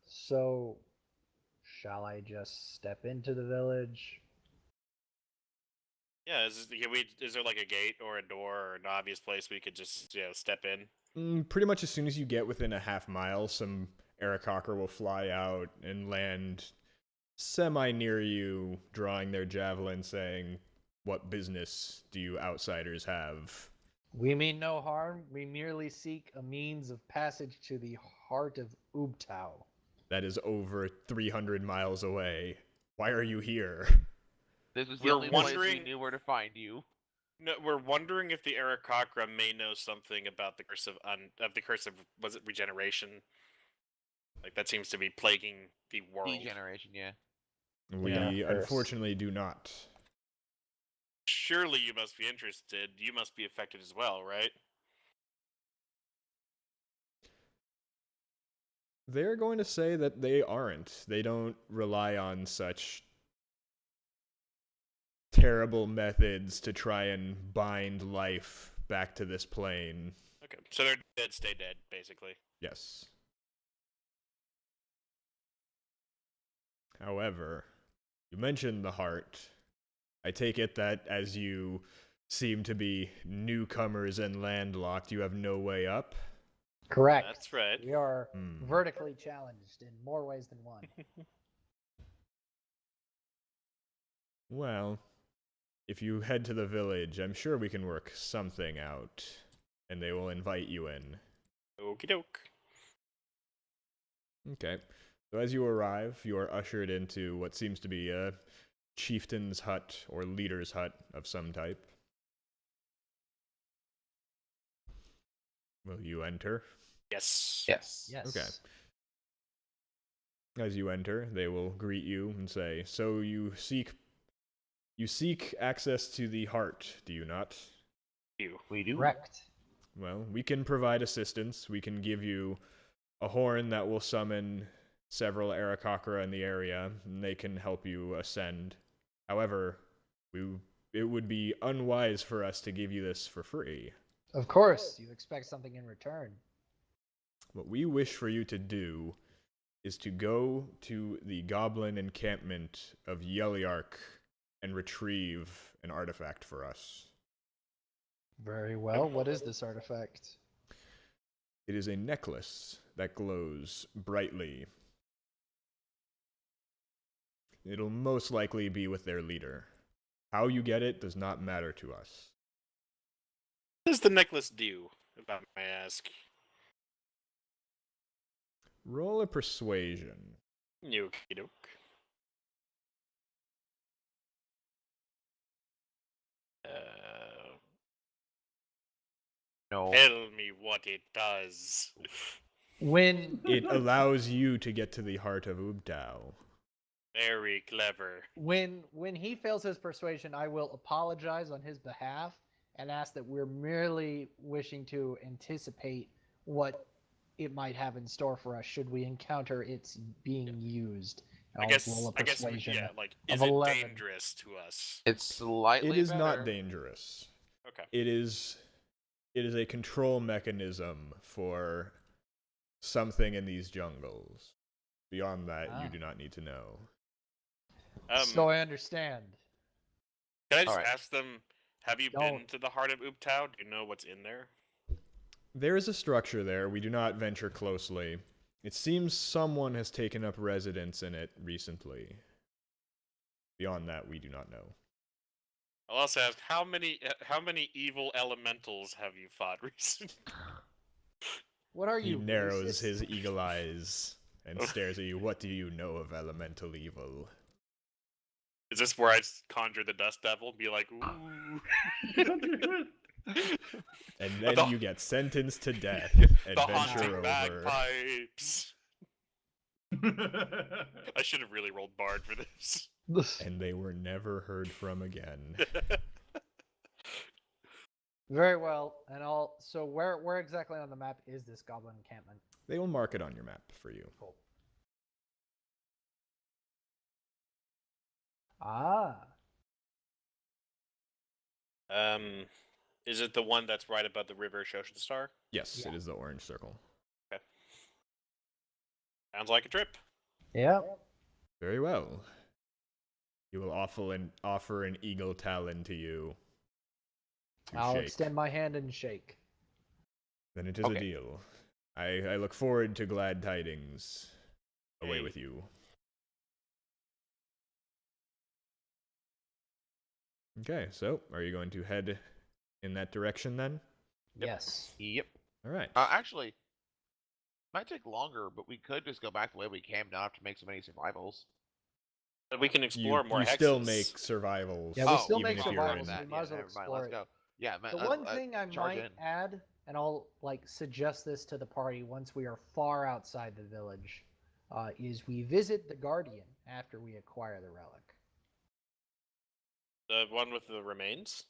So shall I just step into the village? Yeah, is there like a gate or a door or an obvious place we could just step in? Pretty much as soon as you get within a half mile, some Aarakocra will fly out and land semi-near you, drawing their javelin, saying, "What business do you outsiders have?" We mean no harm. We merely seek a means of passage to the Heart of Ubtao. That is over 300 miles away. Why are you here? This was the We're only place we wondering- knew where to find you. No, we're wondering if the Aarakocra may know something about the curse of was it regeneration? Like that seems to be plaguing the world. Degeneration, yeah. We Yeah, curse. unfortunately do not. Surely you must be interested. You must be affected as well, right? They're going to say that they aren't. They don't rely on such terrible methods to try and bind life back to this plane. Okay, so they're dead, stay dead, basically. Yes. However, you mentioned the heart. I take it that as you seem to be newcomers and landlocked, you have no way up? Correct. That's right. We are Hmm. vertically challenged in more ways than one. Well, if you head to the village, I'm sure we can work something out, and they will invite you in. Okie doke. Okay. So as you arrive, you are ushered into what seems to be a chieftain's hut or leader's hut of some type. Will you enter? Yes. Yes. Yes. Okay. As you enter, they will greet you and say, "So you seek access to the heart, do you not?" You. We do. Correct. Well, we can provide assistance. We can give you a horn that will summon several Aarakocra in the area, and they can help you ascend. However, it would be unwise for us to give you this for free. Of course, you expect something in return. What we wish for you to do is to go to the goblin encampment of Yeliark and retrieve an artifact for us. Very well. What is this artifact? It is a necklace that glows brightly. It'll most likely be with their leader. How you get it does not matter to us. What does the necklace do, if I may ask? Roll a persuasion. Okie doke. No. Tell me what it does. When It allows you to get to the Heart of Ubtao. Very clever. when he fails his persuasion, I will apologize on his behalf and ask that we're merely wishing to anticipate what it might have in store for us should we encounter its being used. I'll roll a persuasion yeah, like, of is it 11. dangerous to us? It's slightly It is better. not dangerous. Okay. It is a control mechanism for something in these jungles. Beyond that, you do not need to know. So I understand. Can I just Alright. ask them, have you been Don't. to the Heart of Ubtao? Do you know what's in there? There is a structure there. We do not venture closely. It seems someone has taken up residence in it recently. Beyond that, we do not know. I'll also ask, how many evil elementals have you fought recently? What are He you? narrows racist? his eagle eyes and stares at you. What do you know of elemental evil? Is this where I conjure the Dust Devil and be like, ooh? And then The- you get sentenced to death and the venture haunting over. bagpipes. I should have really rolled Bard for this. And they were never heard from again. Very well, and I'll. So where exactly on the map is this goblin encampment? They will mark it on your map for you. Cool. Ah, Is it the one that's right above the river Shoshin Star? Yes, Yeah. it is the orange circle. Sounds like a trip. yeah. Very well. He will offer an eagle talon to you. To I'll shake. extend my hand and shake. Then it is Okay. a deal. I look forward to glad tidings. Away Hey. with you. Okay, so are you going to head in that direction then? Yep. Yes. Yep. All right. Actually, might take longer, but we could just go back the way we came, not have to make so many survivals. But we can explore more you hexes. still make survivals. Yeah, we Oh, still even make if you're survivals. in We that. might as well never mind. explore Let's it. go. Yeah, The one thing I charge might in. add, and I'll suggest this to the party once we are far outside the village, is we visit the Guardian after we acquire the relic. The one with the remains?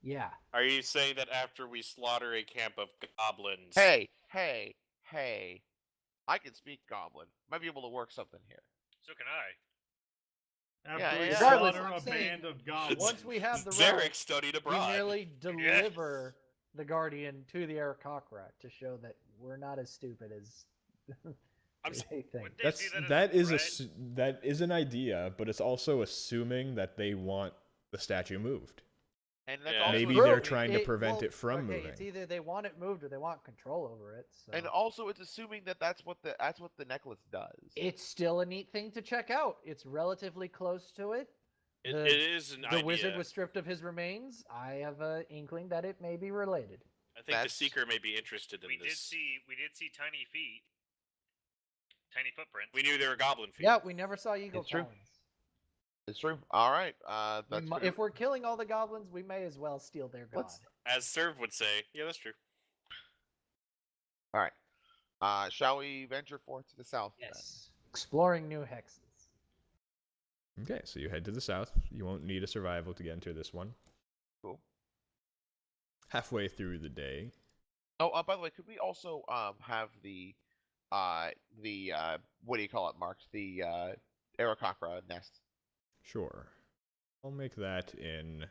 Yeah. Are you saying that after we slaughter a camp of goblins... Hey! I can speak Goblin. Might be able to work something here. So can I. After we yeah. Regardless, slaughter I'm a saying, band of goblins. Once we have the Zarek relic, studied we abroad. merely deliver the Guardian to the Arakocra to show that we're not as stupid as I'm s- they think. Would they see that as That is threat? that is an idea, but it's also assuming that they want the statue moved. And that's Yeah. also Maybe True. they're trying to prevent well, it from okay, moving. It's either they want it moved or they want control over it. So. And also, it's assuming that that's what the necklace does. It's still a neat thing to check out. It's relatively close to it. It The- is an The idea. wizard was stripped of his remains. I have an inkling that it may be related. I think the That's- Seeker may be interested in We did this. see tiny feet, tiny footprints. We knew they were goblin feet. Yeah, we never saw eagle It's true. talons. It's true. All right. We That's if we're killing all the goblins, we may as well steal their god. What's- As Serv would say. Yeah, that's true. all right. Shall we venture forth to the south? then? Yes. Exploring new hexes. Okay, so you head to the south. You won't need a survival to get into this one. Cool. Halfway through the day. Oh, by the way, could we also have the what do you call it marked? The Arakocra nest. Sure. I'll make that in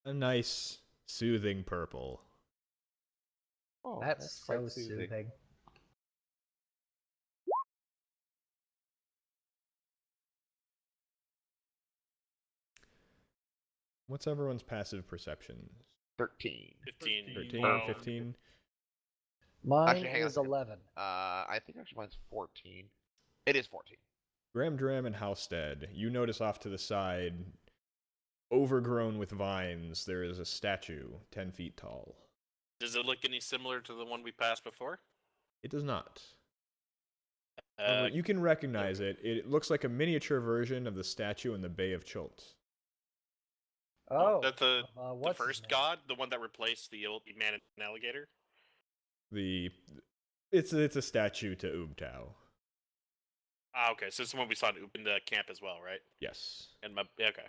a nice, soothing purple. Oh, That's so quite soothing. What's everyone's passive perception? 13. 15. 13, Wow. 15? Mine Actually, hang on a is second. 11. I think actually mine's 14. It is 14. Graham Dram and Halstead, you notice off to the side, overgrown with vines, there is a statue 10 feet tall. Does it look any similar to the one we passed before? It does not. However, Uh, you can recognize it. It looks like a miniature version of the statue in the Bay of Chult. Oh. that the what's his first name? god, the one that replaced the old man and alligator. It's a statue to Ubtao. Ah, okay. So it's the one we saw in the camp as well, right? Yes. And my okay.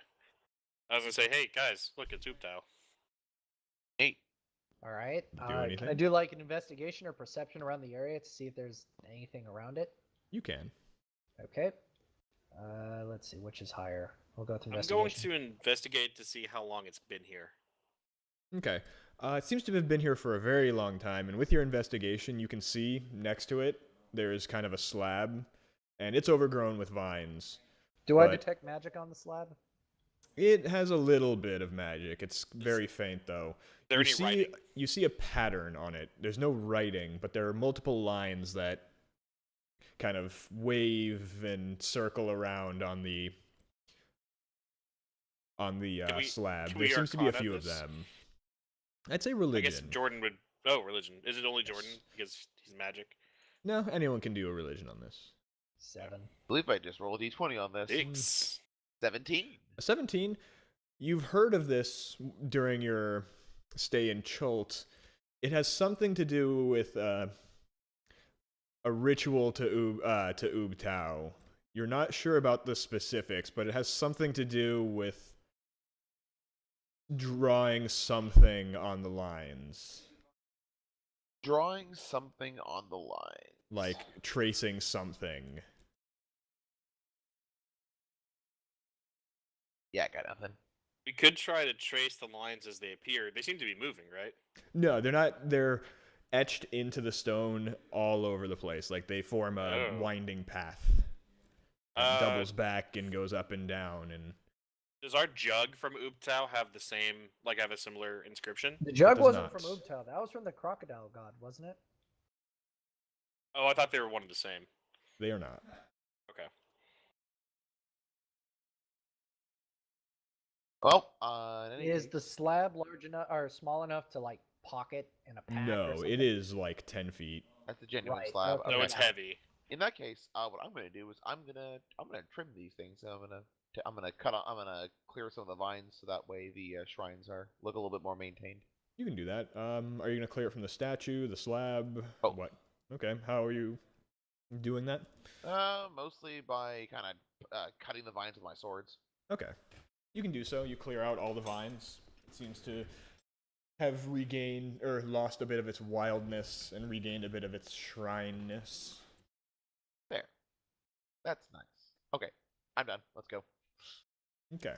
I was gonna say, hey guys, look, it's Ubtao. 8. All right. Do Can I anything? do like an investigation or perception around the area to see if there's anything around it? You can. Okay. Let's see, which is higher? We'll go through I'm going investigation. to investigate to see how long it's been here. Okay. It seems to have been here for a very long time, and with your investigation, you can see next to it there is kind of a slab, and it's overgrown with vines. Do I but- detect magic on the slab? It has a little bit of magic. It's very faint, though. There any writing? You see a pattern on it. There's no writing, but there are multiple lines that kind of wave and circle around on the slab. can There we seems to be a arcana few of this? them. I'd say I religion. guess Jordan would. Oh, religion. Is it only Jordan because he's magic? No, anyone can do a religion on this. 7. I believe I just rolled a d20 on this. 6. 17. A 17. You've heard of this during your stay in Chult. It has something to do with a ritual to Ubtao. You're not sure about the specifics, but it has something to do with drawing something on the lines. Drawing something on the line. Like tracing something. Yeah, I got nothing. We could try to trace the lines as they appear. They seem to be moving, right? No, they're not. They're etched into the stone all over the place. Like they form a Oh. winding path. That doubles back and goes up and down. And Does our jug from Ubtao have the same, like, have a similar inscription? The jug does wasn't not. from Ubtao. That was from the crocodile god, wasn't it? Oh, I thought they were one and the same. they are not. Okay. Well, in any Is case, the slab large enough or small enough to like pocket in a pack? or No, something? it is like 10 feet. that's a genuine Right, slab. okay. No, Okay. it's heavy. In that case, what I'm gonna do is I'm gonna trim these things. So I'm gonna clear some of the vines so that way the shrines look a little bit more maintained. You can do that. Are you gonna clear it from the statue, the slab? Oh. What? Okay. How are you doing that? Mostly by kind of cutting the vines with my swords. Okay. You can do so. You clear out all the vines. It seems to have regained or lost a bit of its wildness and regained a bit of its shrineness. There. That's nice. Okay, I'm done. Let's go. Okay.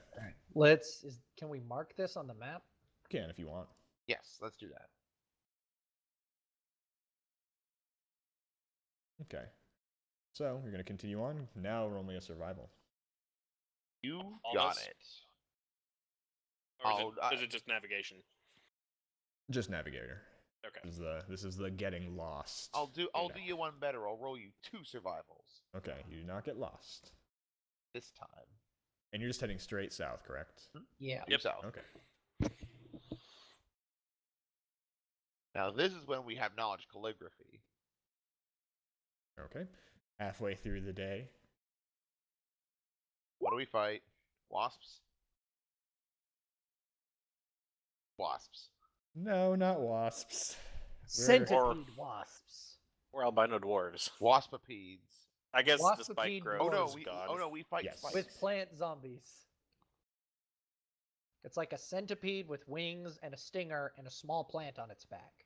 Can we mark this on the map? You can if you want. Yes, let's do that. Okay. So you're gonna continue on. Now we're only a survival. You got Almost. it. Or is it just navigation? Just navigator. Okay. This is the getting lost. I'll do Okay. you one better. I'll roll you 2 survivals Okay. You do not get lost. this time. And you're just heading straight south, correct? Yeah. Yep. South. Okay. Now this is when we have knowledge calligraphy. Okay. Halfway through the day. What do we fight? Wasps. Wasps. No, not wasps. Centipede wasps. Or albino dwarves. Waspipedes. I guess the Waspipede spike growth Oh no, is gone. we fight Yes. spikes. With plant zombies. It's like a centipede with wings and a stinger and a small plant on its back.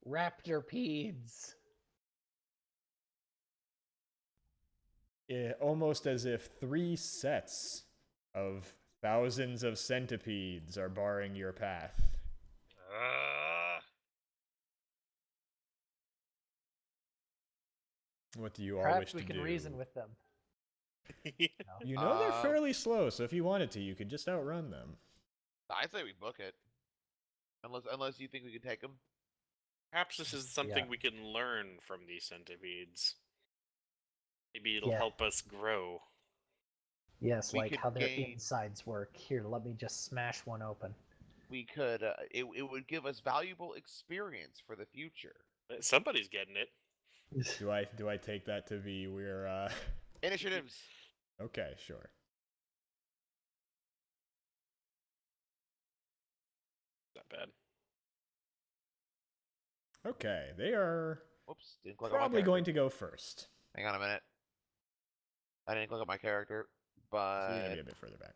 Raptorpedes. Yeah, almost as if 3 sets of thousands of centipedes are barring your path. What do you all wish Perhaps to we can do? reason with them. You know they're fairly slow, so if you wanted to, you could just outrun them. I say we book it. Unless you think we can take them. Perhaps this is something Yeah. we can learn from these centipedes. Maybe it'll Yeah. help us grow. Yes, We like could how their gain- insides work. Here, let me just smash one open. We could. It would give us valuable experience for the future. Somebody's getting it. Do I take that to be we're Initiatives. okay, sure. Not bad. Okay, they are Whoops, didn't click on my probably character. going to go first. Hang on a minute. I didn't click on my character, So you're gonna but be a bit further back.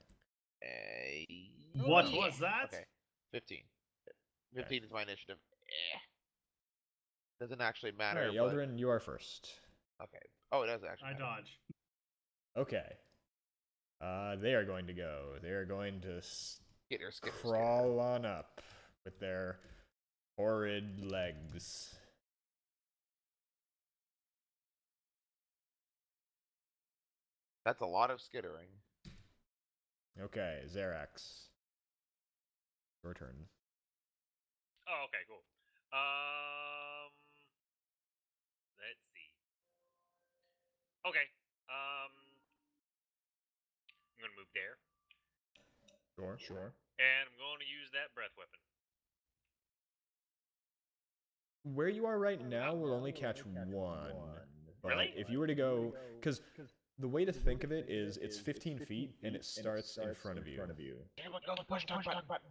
What yeah. was that? Okay, 15. 15 is my initiative. Doesn't actually All matter. right, but- Yeldrin, you are first. Okay. Oh, it does actually. I matter. dodge. Okay. They are going to go. They are going to Skitter, skitter, crawl on up with their horrid legs. That's a lot of skittering. Okay, Xerax. Your turn. Oh, okay, cool. Let's see. Okay. I'm gonna move there, Sure. and I'm going to use that breath weapon. Where you are right now will only catch one. But Really? if you were to go, because the way to think of it is it's 15 feet and it starts in front of you. Damn it, go the push talk button.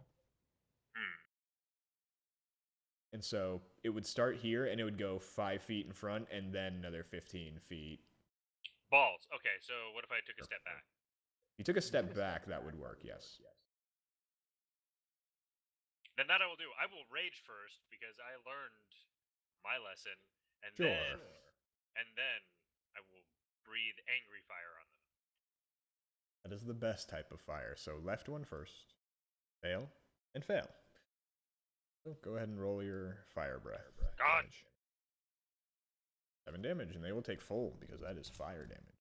And so it would start here and it would go 5 feet in front and then another 15 feet. Balls. Okay, so what if I took a step back? If you took a step back, that would work, yes. Then that I will do. I will rage first because I learned my lesson, and Sure. then I will breathe angry fire on them. That is the best type of fire. So left one first. Fail and fail. So go ahead and roll your fire breath. God. damage. 7 damage, and they will take full because that is fire damage.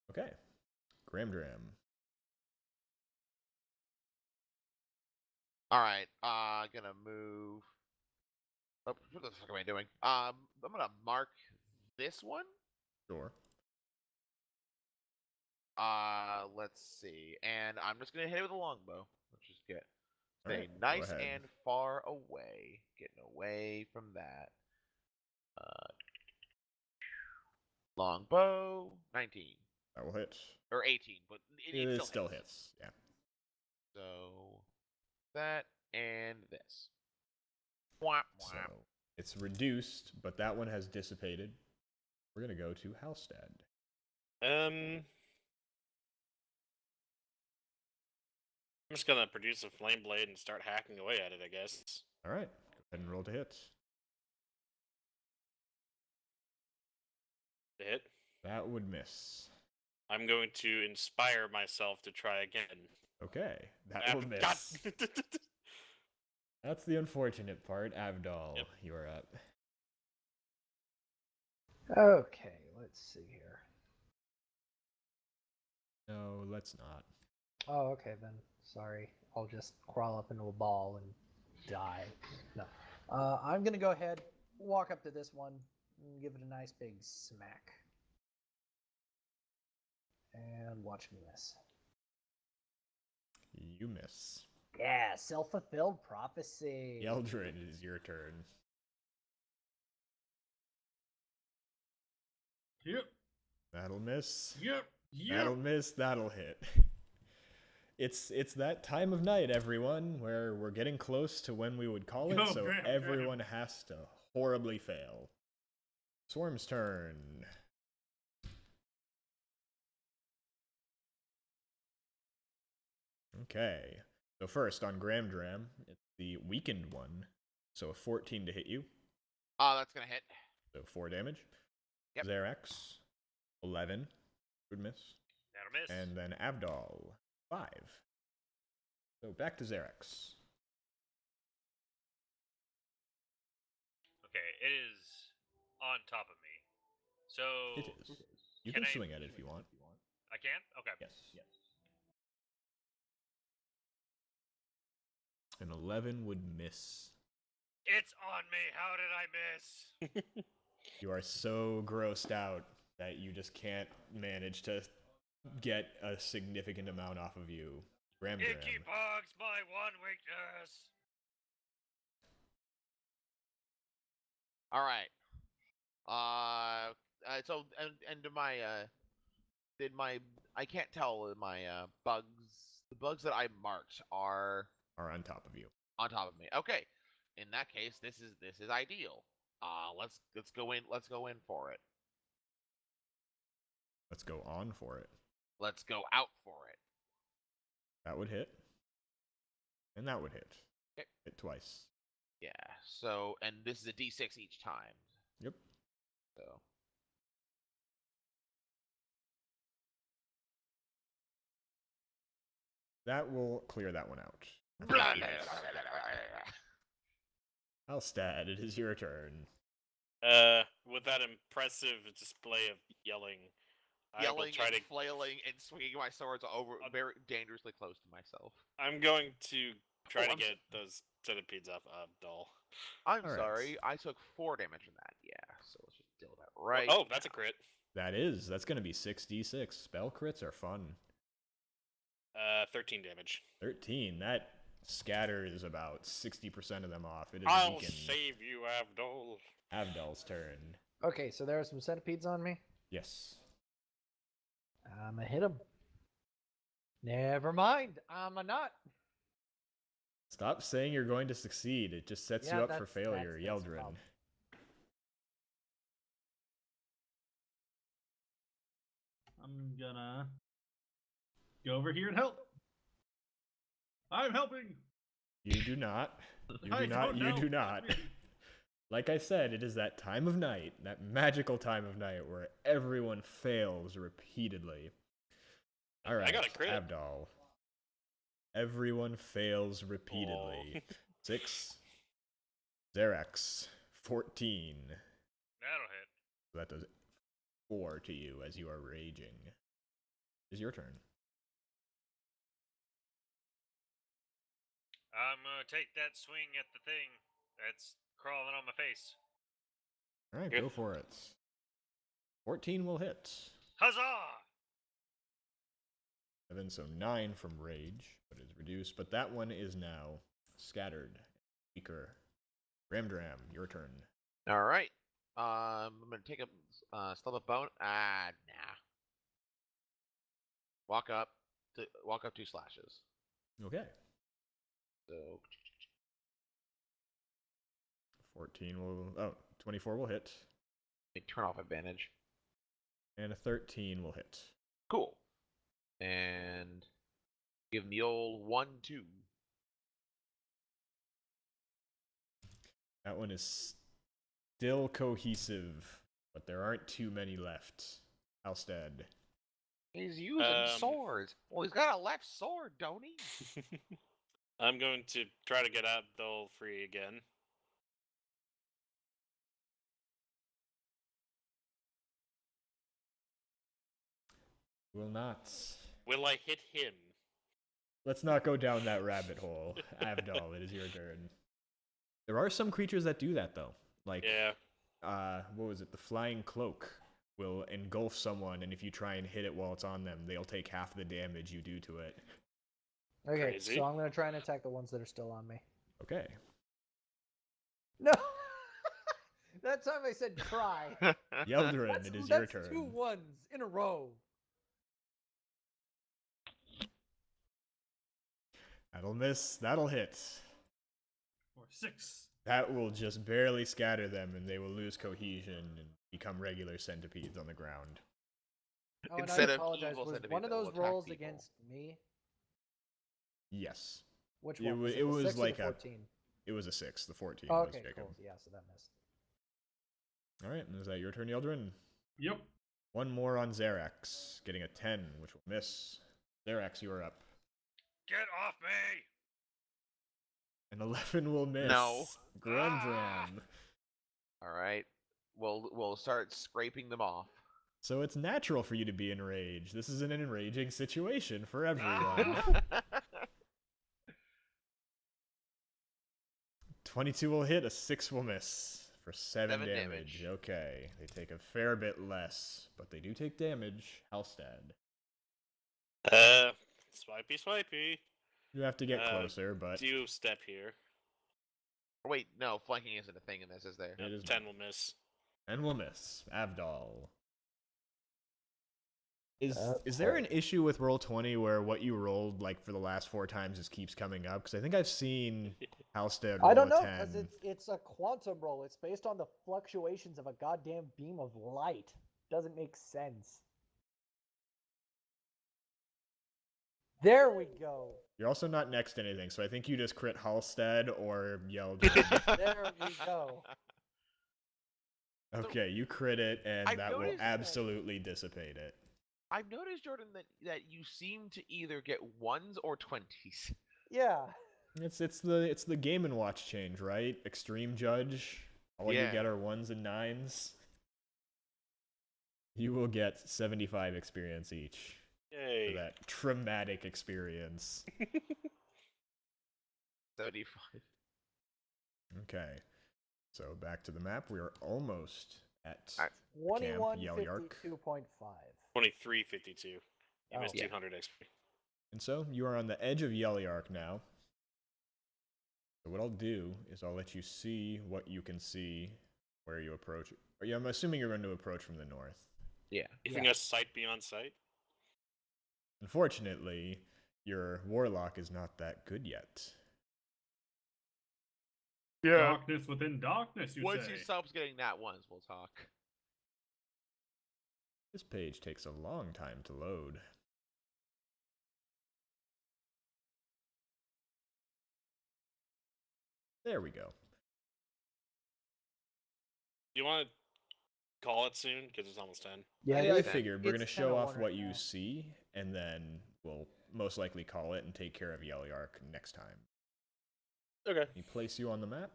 Okay. Gramdram. All right. Gonna move. Oh, what the fuck am I doing? I'm gonna mark this one. Sure. Let's see, and I'm just gonna hit it with a longbow. Let's just get All stay right, go nice ahead. and far away, getting away from that. Longbow, 19 That will hit. or 18, but It still hits. hits. Yeah. So that and this. Whap, So whap. it's reduced, but that one has dissipated. We're gonna go to Halstead. I'm just gonna produce a flame blade and start hacking away at it, I guess. All right. Go ahead and roll to hit. To hit. That would miss. I'm going to inspire myself to try again. Okay. That will God. miss. That's the unfortunate part. Avdol, Yep. you are up. Okay, let's see here. No, let's not. Oh, okay then. Sorry. I'll just crawl up into a ball and die. No. I'm gonna go ahead, walk up to this one, and give it a nice big smack. And watch me miss. You miss. Yeah, self-fulfilled prophecy. Yeldrin, it is your turn. Yep. That'll miss. Yep. That'll miss. That'll hit. It's that time of night, everyone, where we're getting close to when we would call it, Go, so Graham, everyone has to horribly fail. Swarm's turn. Okay. So first on Gramdram, it's the weakened one. So a 14 to hit you. That's gonna hit. So 4 damage. Yep. Xerax, 11 would miss. That'll miss. And then Avdol, 5. So back to Xerax. Okay, it is on top of me. So It is. You Can can I- swing at it if you want. I can? Okay. Yes. An 11 would miss. It's on me. How did I miss? You are so grossed out that you just can't manage to get a significant amount off of you. Gramdram. Icky bugs, my one weakness. All right. So and did my I can't tell my bugs. The bugs that I marked are Are on top of you. on top of me. Okay. In that case, this is ideal. Let's go in. Let's go in for it. Let's go on for it. Let's go out for it. That would hit. And that would hit. Okay. Hit twice. Yeah. So, and this is a D6 each time. Yep. So. That will clear that one out. Alstad, it is your turn. With that impressive display of yelling, I will Yelling try and to. flailing and swinging my swords over very dangerously close to myself. I'm going to try to I'm get those centipedes off Ubtao. I'm All right. sorry, I took 4 damage from that. Yeah, so let's just deal with that right. Oh, that's a crit. That's going to be 6d6. Spell crits are fun. 13 damage. 13. That scatters about 60% of them off. It is I'll weakened. save you, Abdul. Avdal's turn. Okay, so there are some centipedes on me. Yes. I'm gonna hit them. Never mind. I'm a nut. Stop saying you're going to succeed. It just sets Yeah, you up for that's- failure, that's the Yeldrin. problem. I'm gonna go over here and help. I'm helping. You do not. You I do not. don't You know. do not. Like I said, it is that time of night, that magical time of night where everyone fails repeatedly. All right, I got a crit. Abdal. Everyone fails repeatedly. Aw. 6. Xerax. 14. That'll hit. That does 4 to you as you are raging. It is your turn. I'm gonna take that swing at the thing that's crawling on my face. All right, Good. go for it. 14 will hit. Huzzah! 7, so 9 from rage, but it's reduced. But that one is now scattered. Weaker. Ramdram, your turn. All right. I'm gonna take a stub of bone. Nah. Walk up 2 slashes. Okay. So 14 will. Oh, 24 will hit. turn off advantage. And a 13 will hit. Cool. And give him the old 1-2. That one is still cohesive, but there aren't too many left. Alstead. He's using swords. Well, he's got a left sword, don't he? I'm going to try to get Abdul free again. Will not. Will I hit him? Let's not go down that rabbit hole. Avdal, it is your turn. There are some creatures that do that, though. Like, Yeah. What was it? The flying cloak will engulf someone, and if you try and hit it while it's on them, they'll take half the damage you do to it. Okay, Crazy. so I'm gonna try and attack the ones that are still on me. Okay. No. That time I said try. Yeldrin, it is your That's turn. 2 ones in a row. That'll miss. That'll hit. Or 6. That will just barely scatter them, and they will lose cohesion and become regular centipedes on the ground. Oh, and Instead I of apologize. evil Was centipedes one of that will those attack rolls people. against me? Yes. Which It one? wa- Was it the was 6 or like the a- 14? It was a 6. The 14 Oh, was okay, Jacob. cool. Yeah, so that missed. All right, and is that your turn, Yeldrin? Yep. One more on Xerax, getting a 10, which will miss. Xerax, you are up. Get off me! An 11 will miss. No. Grandram. All right. We'll start scraping them off. So it's natural for you to be enraged. This is an enraging situation for everyone. 22 will hit, a 6 will miss for 7 7 damage. damage. Okay, they take a fair bit less, but they do take damage. Halstad. Swipey. You have to get Uh, closer, but Do step here. Wait, no, flanking isn't a thing in this, is there? it is 10 will miss. and will miss. Avdal. That's Is there an hard. issue with Roll20 where what you rolled like for the last 4 times just keeps coming up? Because I think I've seen Halstead roll I don't a know, 10. because it's a quantum roll. It's based on the fluctuations of a goddamn beam of light. Doesn't make sense. There we go. You're also not next to anything, so I think you just crit Halstead or yelled. There we go. Okay, you crit it, and I've that will noticed that- absolutely dissipate it. I've noticed, Jordan, that you seem to either get 1s or 20s. Yeah. It's the Game and Watch change, right? Extreme Judge. All you Yeah. get are 1s and 9s. You will get 75 experience each for Yay. that traumatic experience. 75. Okay, so back to the map. We are almost at Alright. 2152.5. 2352. You Oh. missed Yeah. 200 XP. And so you are on the edge of Yelyark now. So what I'll do is I'll let you see what you can see where you approach. Or yeah, I'm assuming you're going to approach from the north. Yeah. Giving us sight beyond sight? Unfortunately, your warlock is not that good yet. Darkness within darkness, you Once say. he stops getting that once, we'll talk. This page takes a long time to load. There we go. Do you want to call it soon? Because it's almost 10. Yeah, I it's- figured we're going to it's show 10:01 off what right you now. see, and then we'll most likely call it and take care of Yelyark next time. Okay. Let me place you on the map.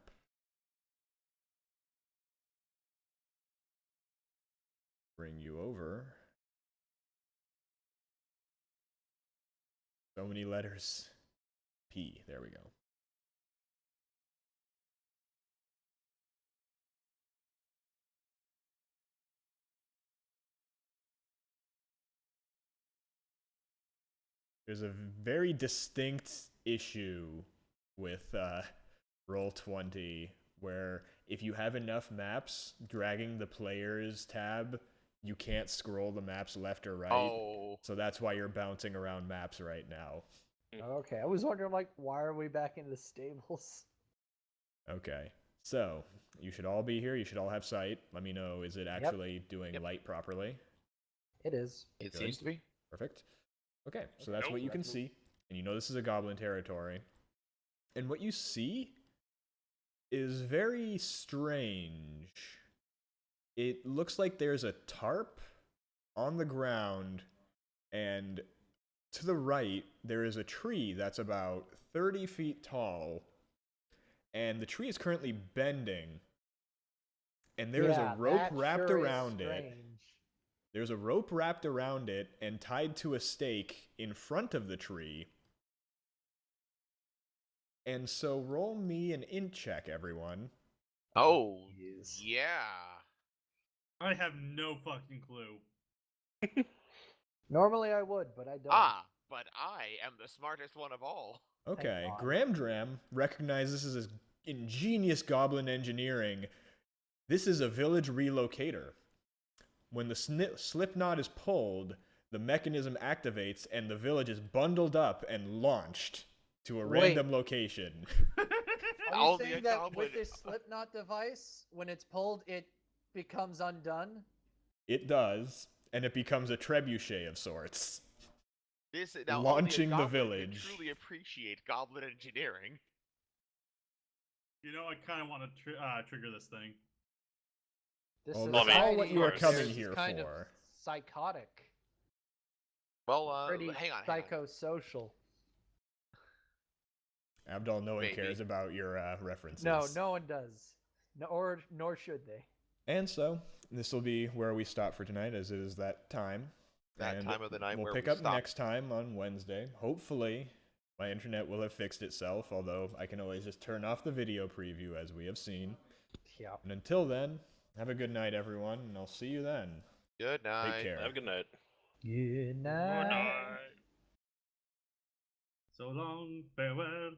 Bring you over. So many letters. P. There we go. There's a very distinct issue with Roll20 where if you have enough maps, dragging the players tab, you can't scroll the maps left or right. Oh. So that's why you're bouncing around maps right now. Okay, I was wondering, like, why are we back in the stables? Okay. So, you should all be here. You should all have sight. Let me know, is it actually doing Yep. light properly? It is. It Good. seems to be. Perfect. Okay, so that's Nope. what you can see. And you know this is a goblin territory. And what you see is very strange. It looks like there's a tarp on the ground, and to the right, there is a tree that's about 30 feet tall, and the tree is currently bending. And there is Yeah, a rope that wrapped sure is around it. strange. There's a rope wrapped around it and tied to a stake in front of the tree. And so roll me an int check, everyone. Oh, Yes. yeah. I have no fucking clue. Normally I would, but I don't. Ah, but I am the smartest one of all. Okay, God. Gramdram recognizes this as ingenious goblin engineering. This is a village relocator. When the slip knot is pulled, the mechanism activates and the village is bundled up and launched to a Wait. random location. Are All you the saying that goblin- with this Slipknot device, when it's pulled, it becomes undone? It does, and it becomes a trebuchet of sorts. This now Launching the only a goblin can village. truly appreciate goblin engineering. You know, I kind of want to trigger this thing. This Well, that's all what you are society coming is here kind for. Of psychotic. Well, Pretty hang on. psychosocial. Abdul, no one Maybe. cares about your references. No, no one does. Nor should they. And so, this will be where we stop for tonight, as it is that time. That And time of the night we'll where pick we up stop. next time on Wednesday. Hopefully, my internet will have fixed itself, although I can always just turn off the video preview, as we have seen. Yeah. And until then, have a good night, everyone, and I'll see you then. Good night. Take care. Have a good night. Good Good night. So long, farewell.